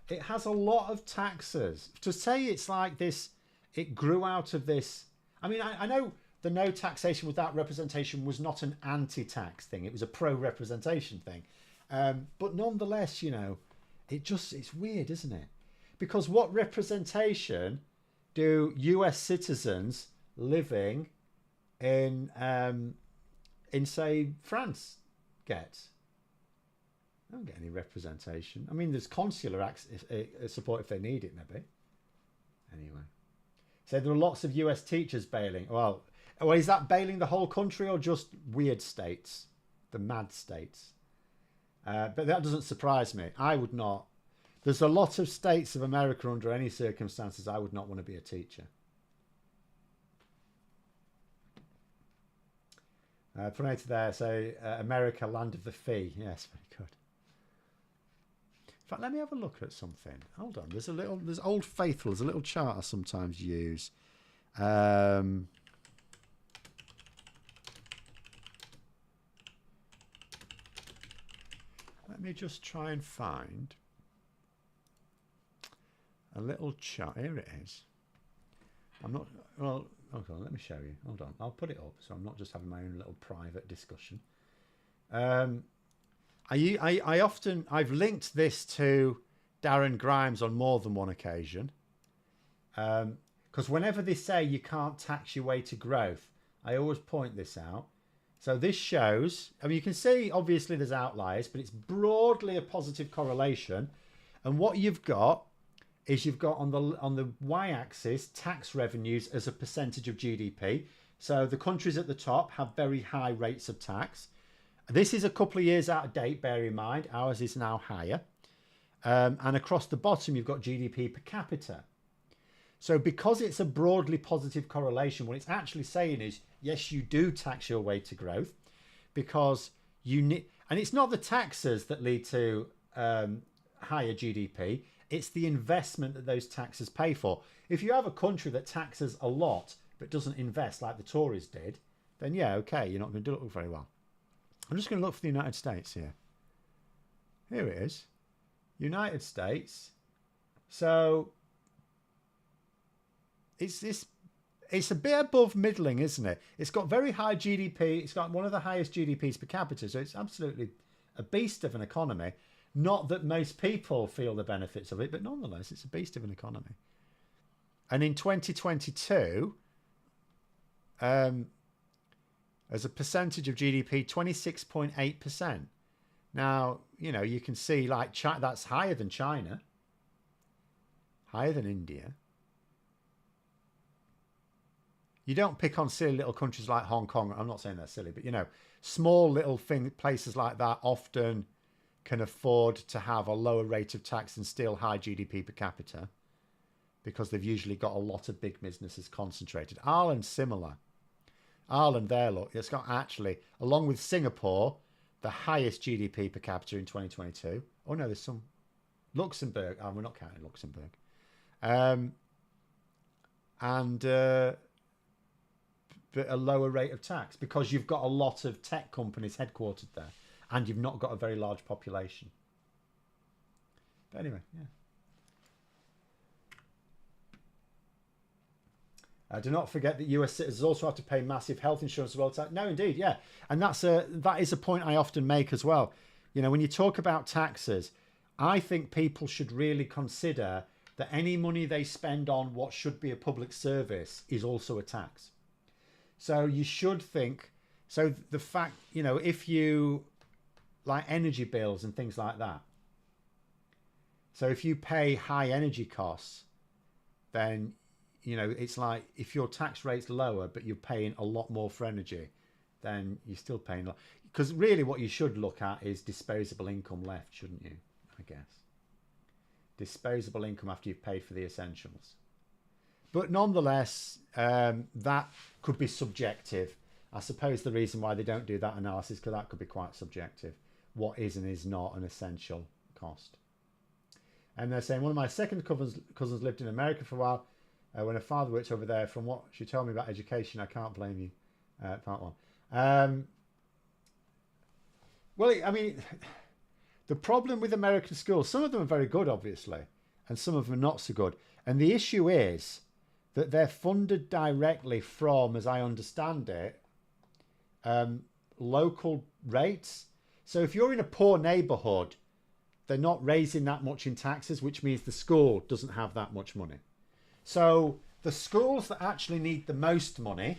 it has a lot of taxes. To say it's like this, it grew out of this. I mean, I know the no taxation without representation was not an anti-tax thing. It was a pro-representation thing. But nonetheless, it's weird, isn't it? Because what representation do US citizens living in say France get? They don't get any representation. I mean, there's consular support if they need it, maybe. Anyway, so there are lots of US teachers bailing. Well, is that bailing the whole country or just weird states, the mad states? But that doesn't surprise me. I would not. There's a lot of states of America under any circumstances I would not want to be a teacher. Promoted there, so America, land of the fee. Yes, very good. In fact, let me have a look at something. Hold on. There's Old Faithful. There's a little chart I sometimes use. Let me just try and find a little chart. Here it is. I'm not. Well, hold on. Let me show you. Hold on. I'll put it up so I'm not just having my own little private discussion. I've linked this to Darren Grimes on more than one occasion. Because whenever they say you can't tax your way to growth, I always point this out. So this shows, I mean, you can see obviously there's outliers, but it's broadly a positive correlation. And what you've got is you've got on the y-axis tax revenues as a percentage of GDP. So the countries at the top have very high rates of tax. This is a couple of years out of date, bear in mind. Ours is now higher. And across the bottom, you've got GDP per capita. So because it's a broadly positive correlation, what it's actually saying is, yes, you do tax your way to growth because you need, and it's not the taxes that lead to higher GDP. It's the investment that those taxes pay for. If you have a country that taxes a lot but doesn't invest like the Tories did, then yeah, okay, you're not going to do it very well. I'm just going to look for the United States here. Here it is. United States. So it's a bit above middling, isn't it? It's got very high GDP. It's got one of the highest GDPs per capita. So it's absolutely a beast of an economy. Not that most people feel the benefits of it, but nonetheless, it's a beast of an economy. And in 2022, as a percentage of GDP, 26.8%. Now, you can see like China, that's higher than China, higher than India. You don't pick on silly little countries like Hong Kong. I'm not saying they're silly, but small little places like that often can afford to have a lower rate of tax and still high GDP per capita, because they've usually got a lot of big businesses concentrated. Ireland's similar. Ireland there, look, it's got actually, along with Singapore, the highest GDP per capita in 2022. Oh no, there's some. Luxembourg. Oh, we're not counting Luxembourg. But a lower rate of tax because you've got a lot of tech companies headquartered there and you've not got a very large population. But anyway, yeah. Do not forget that US citizens also have to pay massive health insurance as well. No, indeed, yeah. And that is a point I often make as well. You know, when you talk about taxes, I think people should really consider that any money they spend on what should be a public service is also a tax. So you should think, so the fact, you know, if you like energy bills and things like that. So if you pay high energy costs, then, you know, it's like if your tax rate's lower, but you're paying a lot more for energy, then you're still paying a lot. Because really what you should look at is disposable income left, shouldn't you? I guess. Disposable income after you've paid for the essentials. But nonetheless, that could be subjective. I suppose the reason why they don't do that analysis, because that could be quite subjective. What is and is not an essential cost. And they're saying, one of my second cousins lived in America for a while. When her father worked over there, from what she told me about education, I can't blame you. Part one. Well, I mean, the problem with American schools, some of them are very good, obviously, and some of them are not so good. And the issue is that they're funded directly from, as I understand it, local rates. So if you're in a poor neighborhood, they're not raising that much in taxes, which means the school doesn't have that much money. So the schools that actually need the most money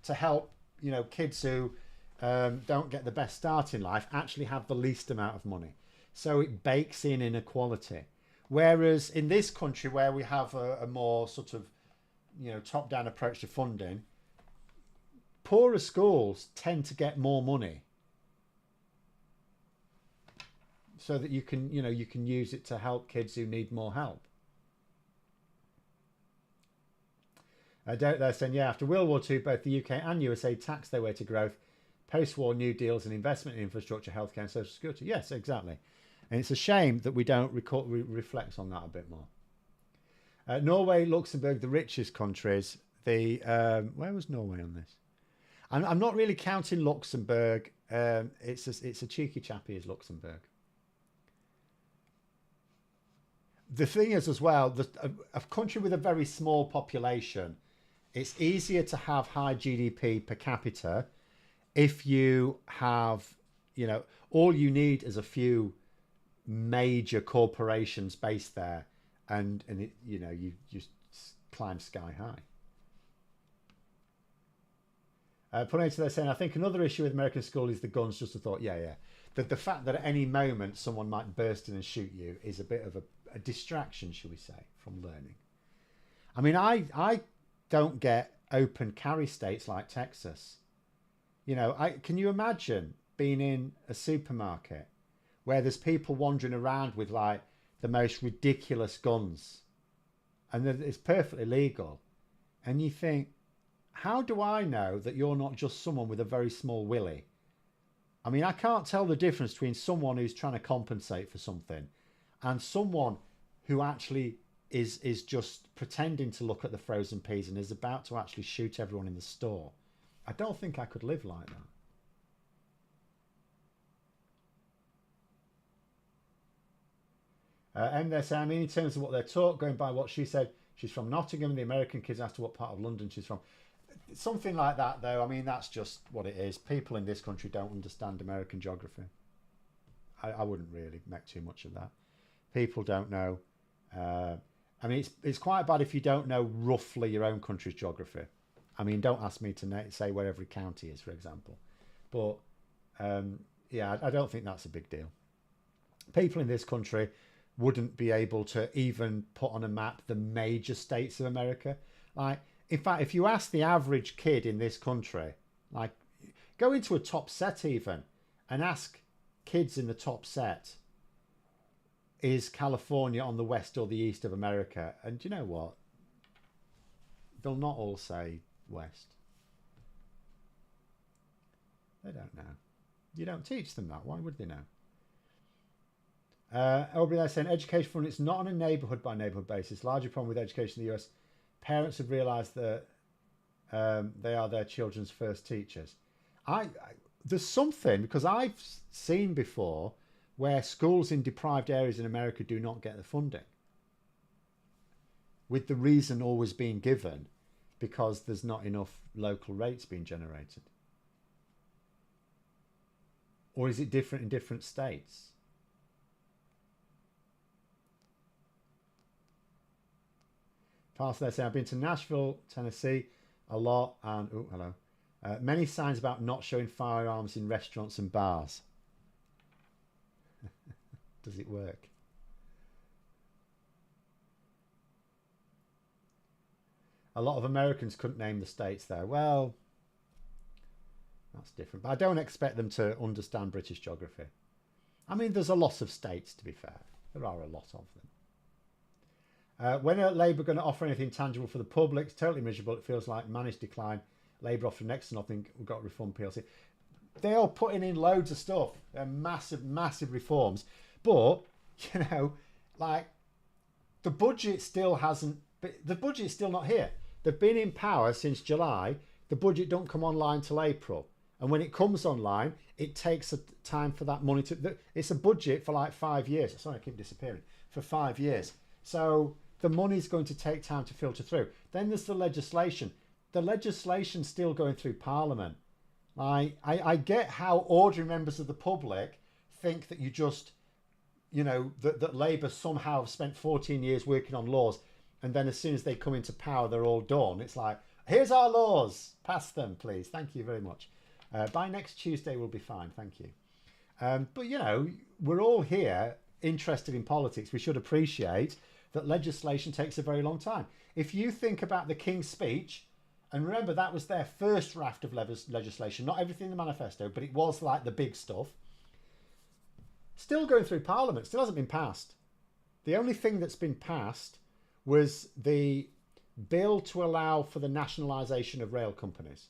to help, you know, kids who don't get the best start in life actually have the least amount of money. So it bakes in inequality. Whereas in this country, where we have a more sort of, you know, top-down approach to funding, poorer schools tend to get more money, so that you can, you know, you can use it to help kids who need more help. They're saying, yeah, after World War II, both the UK and USA taxed their way to growth. Post-war New Deals and investment in infrastructure, healthcare and social security. Yes, exactly. And it's a shame that we don't reflect on that a bit more. Norway, Luxembourg, the richest countries. Where was Norway on this? I'm not really counting Luxembourg. It's a cheeky chappy is Luxembourg. The thing is as well, a country with a very small population, it's easier to have high GDP per capita if you have, you know, all you need is a few major corporations based there, and it, you know, you just climb sky high. Putting it to, they're saying, I think another issue with American school is the guns. Just a thought, yeah. That the fact that at any moment someone might burst in and shoot you is a bit of a distraction, shall we say, from learning. I mean, I don't get open carry states like Texas. You know, can you imagine being in a supermarket where there's people wandering around with like the most ridiculous guns, and it's perfectly legal, and you think, how do I know that you're not just someone with a very small willy? I mean, I can't tell the difference between someone who's trying to compensate for something and someone who actually is just pretending to look at the frozen peas and is about to actually shoot everyone in the store. I don't think I could live like that. And they're saying, I mean, in terms of what they're taught, going by what she said, she's from Nottingham. The American kids asked her what part of London she's from. Something like that, though. I mean, that's just what it is. People in this country don't understand American geography. I wouldn't really make too much of that. People don't know. I mean, it's quite bad if you don't know roughly your own country's geography. I mean, don't ask me to say where every county is, for example. But, yeah, I don't think that's a big deal. People in this country wouldn't be able to even put on a map the major states of America. Like, in fact, if you ask the average kid in this country, like, go into a top set even, and ask kids in the top set is California on the west or the east of America. And you know what? They'll not all say west. They don't know. You don't teach them that. Why would they know? Everybody there saying education fund, it's not on a neighbourhood by neighbourhood basis. Larger problem with education in the US. Parents have realised that they are their children's first teachers. There's something, because I've seen before where schools in deprived areas in America do not get the funding, with the reason always being given because there's not enough local rates being generated. Or is it different in different states? Pastor, they say, I've been to Nashville, Tennessee a lot, and oh, hello. Many signs about not showing firearms in restaurants and bars. Does it work? A lot of Americans couldn't name the states there. Well, that's different. But I don't expect them to understand British geography. I mean, there's a lot of states, to be fair. There are a lot of them. When are Labour going to offer anything tangible for the public? It's totally miserable. It feels like managed decline. Labour offered next to nothing. We've got reform PLC. They are putting in loads of stuff. They're massive, massive reforms. But, you know, like, the budget still hasn't... The budget's still not here. They've been in power since July. The budget don't come online till April. And when it comes online, it takes a time for that money to... It's a budget for like 5 years. Sorry, I keep disappearing. For 5 years. So the money's going to take time to filter through. Then there's the legislation. The legislation's still going through Parliament. I get how ordinary members of the public think that you just, you know, that Labour somehow have spent 14 years working on laws, and then as soon as they come into power, they're all done. It's like, here's our laws. Pass them, please. Thank you very much. By next Tuesday, we'll be fine. Thank you. But, you know, we're all here interested in politics. We should appreciate that legislation takes a very long time. If you think about the King's Speech, and remember, that was their first raft of legislation, not everything in the manifesto, but it was like the big stuff. Still going through Parliament, still hasn't been passed. The only thing that's been passed was the bill to allow for the nationalisation of rail companies.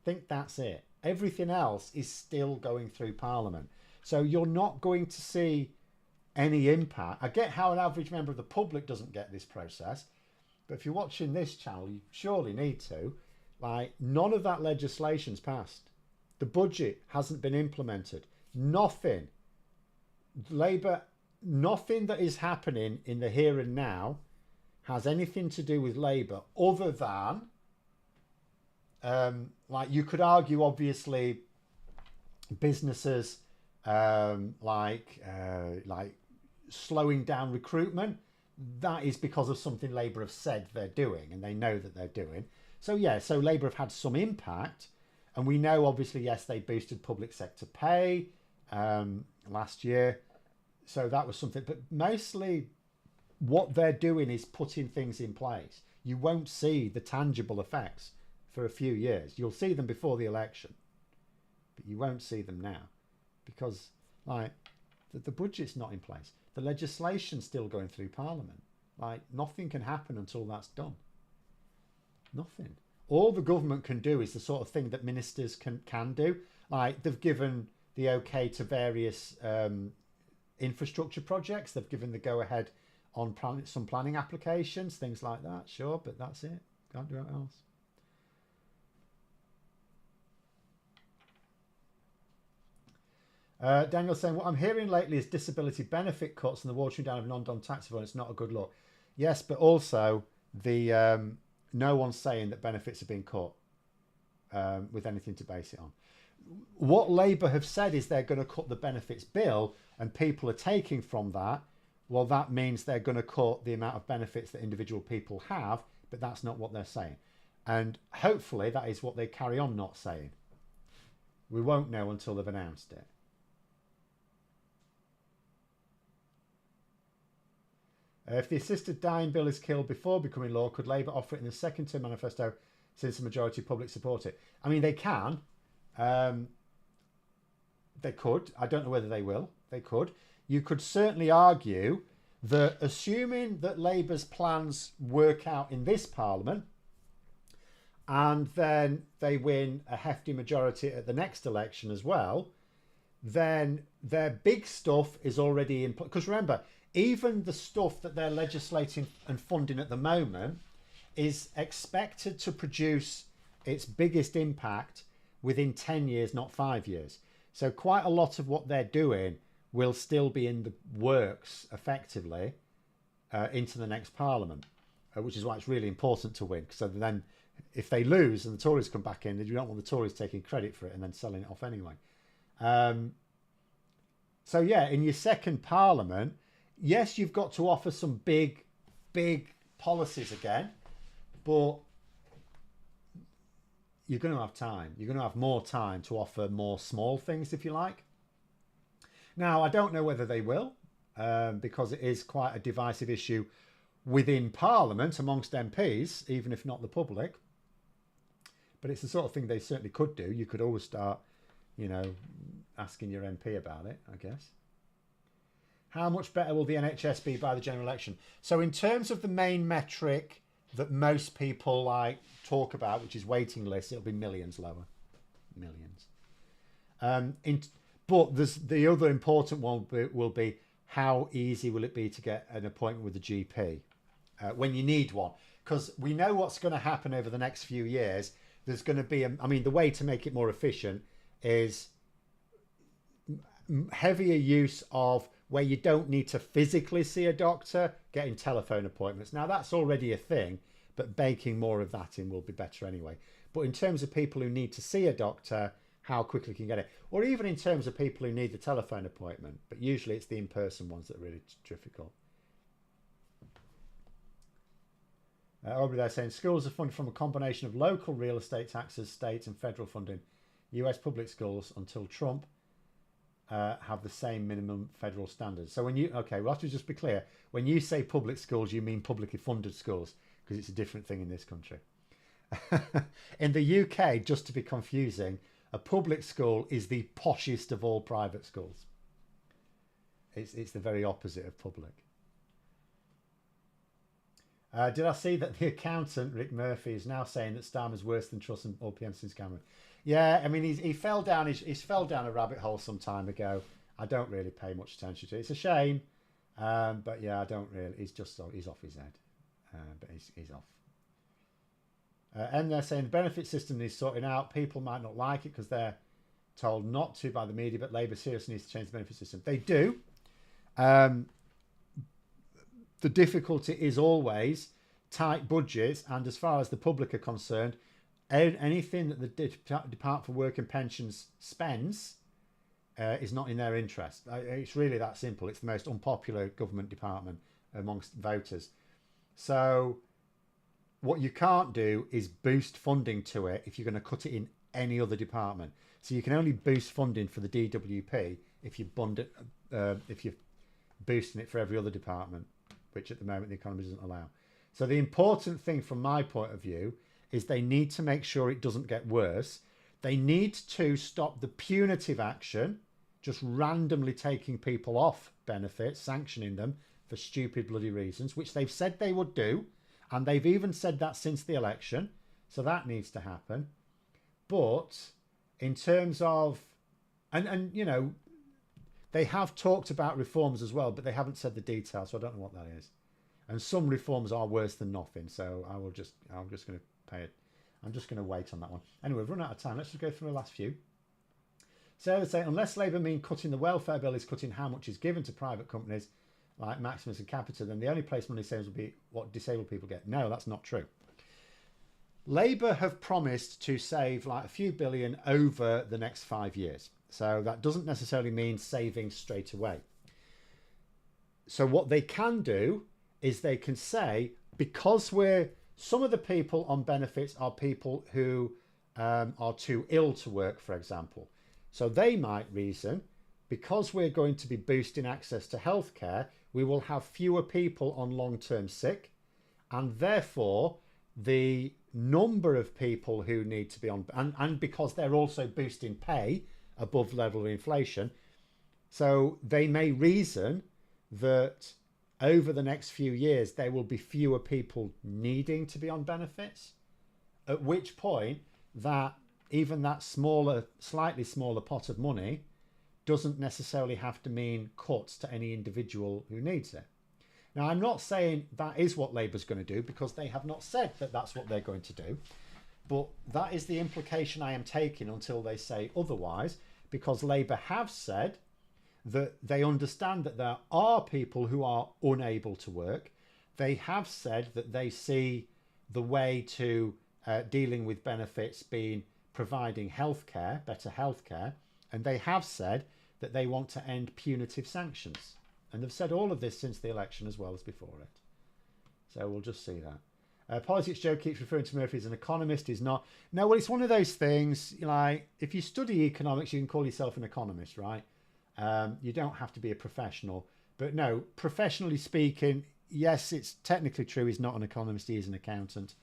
I think that's it. Everything else is still going through Parliament. So you're not going to see any impact. I get how an average member of the public doesn't get this process, but if you're watching this channel, you surely need to. Like, none of that legislation's passed. The budget hasn't been implemented. Nothing. Labour, nothing that is happening in the here and now has anything to do with Labour other than, like, you could argue, obviously, businesses like slowing down recruitment. That is because of something Labour have said they're doing, and they know that they're doing. So yeah, so Labour have had some impact, and we know, obviously, yes, they boosted public sector pay last year, so that was something. But mostly, what they're doing is putting things in place. You won't see the tangible effects for a few years. You'll see them before the election, but you won't see them now, because like the budget's not in place. The legislation's still going through Parliament. Like, nothing can happen until that's done. Nothing. All the government can do is the sort of thing that ministers can do. Like, they've given the okay to various infrastructure projects. They've given the go-ahead on some planning applications, things like that. Sure, but that's it. Can't do anything else. Daniel's saying, what I'm hearing lately is disability benefit cuts and the watering down of non-dom tax reform. It's not a good look. Yes, but also the no one's saying that benefits are being cut with anything to base it on. What Labour have said is they're going to cut the benefits bill, and people are taking from that. Well, that means they're going to cut the amount of benefits that individual people have, but that's not what they're saying. And hopefully that is what they carry on not saying. We won't know until they've announced it. If the assisted dying bill is killed before becoming law, could Labour offer it in the second term manifesto since the majority of public support it? I mean, they can. They could. I don't know whether they will. They could. You could certainly argue that assuming that Labour's plans work out in this Parliament and then they win a hefty majority at the next election as well, then their big stuff is already in place. Because remember, even the stuff that they're legislating and funding at the moment is expected to produce its biggest impact within 10 years, not 5 years. So quite a lot of what they're doing will still be in the works effectively into the next Parliament, which is why it's really important to win. So then if they lose and the Tories come back in, you don't want the Tories taking credit for it and then selling it off anyway. So yeah, in your second Parliament, yes, you've got to offer some big policies again, but you're going to have time. You're going to have more time to offer more small things, if you like. Now, I don't know whether they will, because it is quite a divisive issue within Parliament amongst MPs, even if not the public. But it's the sort of thing they certainly could do. You could always start, asking your MP about it, I guess. How much better will the NHS be by the general election? So in terms of the main metric that most people talk about, which is waiting lists, it'll be millions lower. Millions. But the other important one will be how easy will it be to get an appointment with a GP when you need one? Because we know what's going to happen over the next few years. There's going to be, the way to make it more efficient is heavier use of where you don't need to physically see a doctor, getting telephone appointments. Now that's already a thing, but baking more of that in will be better anyway. But in terms of people who need to see a doctor, how quickly can you get it? Or even in terms of people who need the telephone appointment, but usually it's the in-person ones that are really difficult. Over there saying schools are funded from a combination of local real estate taxes, state and federal funding. US public schools until Trump have the same minimum federal standards. So when you, okay, we'll have to just be clear. When you say public schools, you mean publicly funded schools, because it's a different thing in this country. In the UK, just to be confusing, a public school is the poshest of all private schools. It's the very opposite of public. Did I see that the accountant, Rick Murphy, is now saying that Starmer's worse than Truss and PM since Cameron? Yeah, he fell down a rabbit hole some time ago. I don't really pay much attention to it. It's a shame, but yeah, I don't really. He's off his head, but he's off. And they're saying the benefit system needs sorting out. People might not like it because they're told not to by the media, but Labour seriously needs to change the benefit system. They do. The difficulty is always tight budgets, and as far as the public are concerned, anything that the Department for Work and Pensions spends is not in their interest. It's really that simple. It's the most unpopular government department amongst voters. So what you can't do is boost funding to it if you're going to cut it in any other department. So you can only boost funding for the DWP if you're boosting it for every other department, which at the moment the economy doesn't allow. So the important thing from my point of view is they need to make sure it doesn't get worse. They need to stop the punitive action, just randomly taking people off benefits, sanctioning them for stupid bloody reasons, which they've said they would do. And they've even said that since the election. So that needs to happen. But in terms of, and they have talked about reforms as well, but they haven't said the details. So I don't know what that is. And some reforms are worse than nothing. So I'm just going to pay it. I'm just going to wait on that one. Anyway, we've run out of time. Let's just go through the last few. So they say, unless Labour mean cutting the welfare bill is cutting how much is given to private companies like Maximus and Capita, then the only place money saves will be what disabled people get. No, that's not true. Labour have promised to save a few billion over the next 5 years. So that doesn't necessarily mean saving straight away. So what they can do is they can say, because some of the people on benefits are people who are too ill to work, for example. So they might reason, because we're going to be boosting access to healthcare, we will have fewer people on long-term sick, and therefore the number of people who need to be on, and because they're also boosting pay above level of inflation. So they may reason that over the next few years, there will be fewer people needing to be on benefits, at which point that even that smaller, slightly smaller pot of money doesn't necessarily have to mean cuts to any individual who needs it. Now, I'm not saying that is what Labour's going to do, because they have not said that that's what they're going to do. But that is the implication I am taking until they say otherwise, because Labour have said that they understand that there are people who are unable to work. They have said that they see the way to dealing with benefits being providing healthcare, better healthcare, and they have said that they want to end punitive sanctions. And they've said all of this since the election as well as before it. So we'll just see that. Politics Joe keeps referring to Murphy as an economist. He's not. No, well, it's one of those things, like, if you study economics, you can call yourself an economist, right? You don't have to be a professional. But no, professionally speaking, yes, it's technically true he's not an economist, he is an accountant.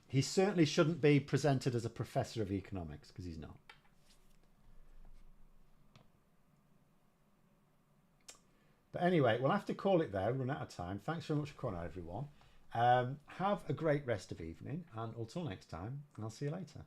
He certainly shouldn't be presented as a professor of economics, because he's not. But anyway, we'll have to call it there. We've run out of time. Thanks very much for calling out, everyone. Have a great rest of evening, and until next time, I'll see you later.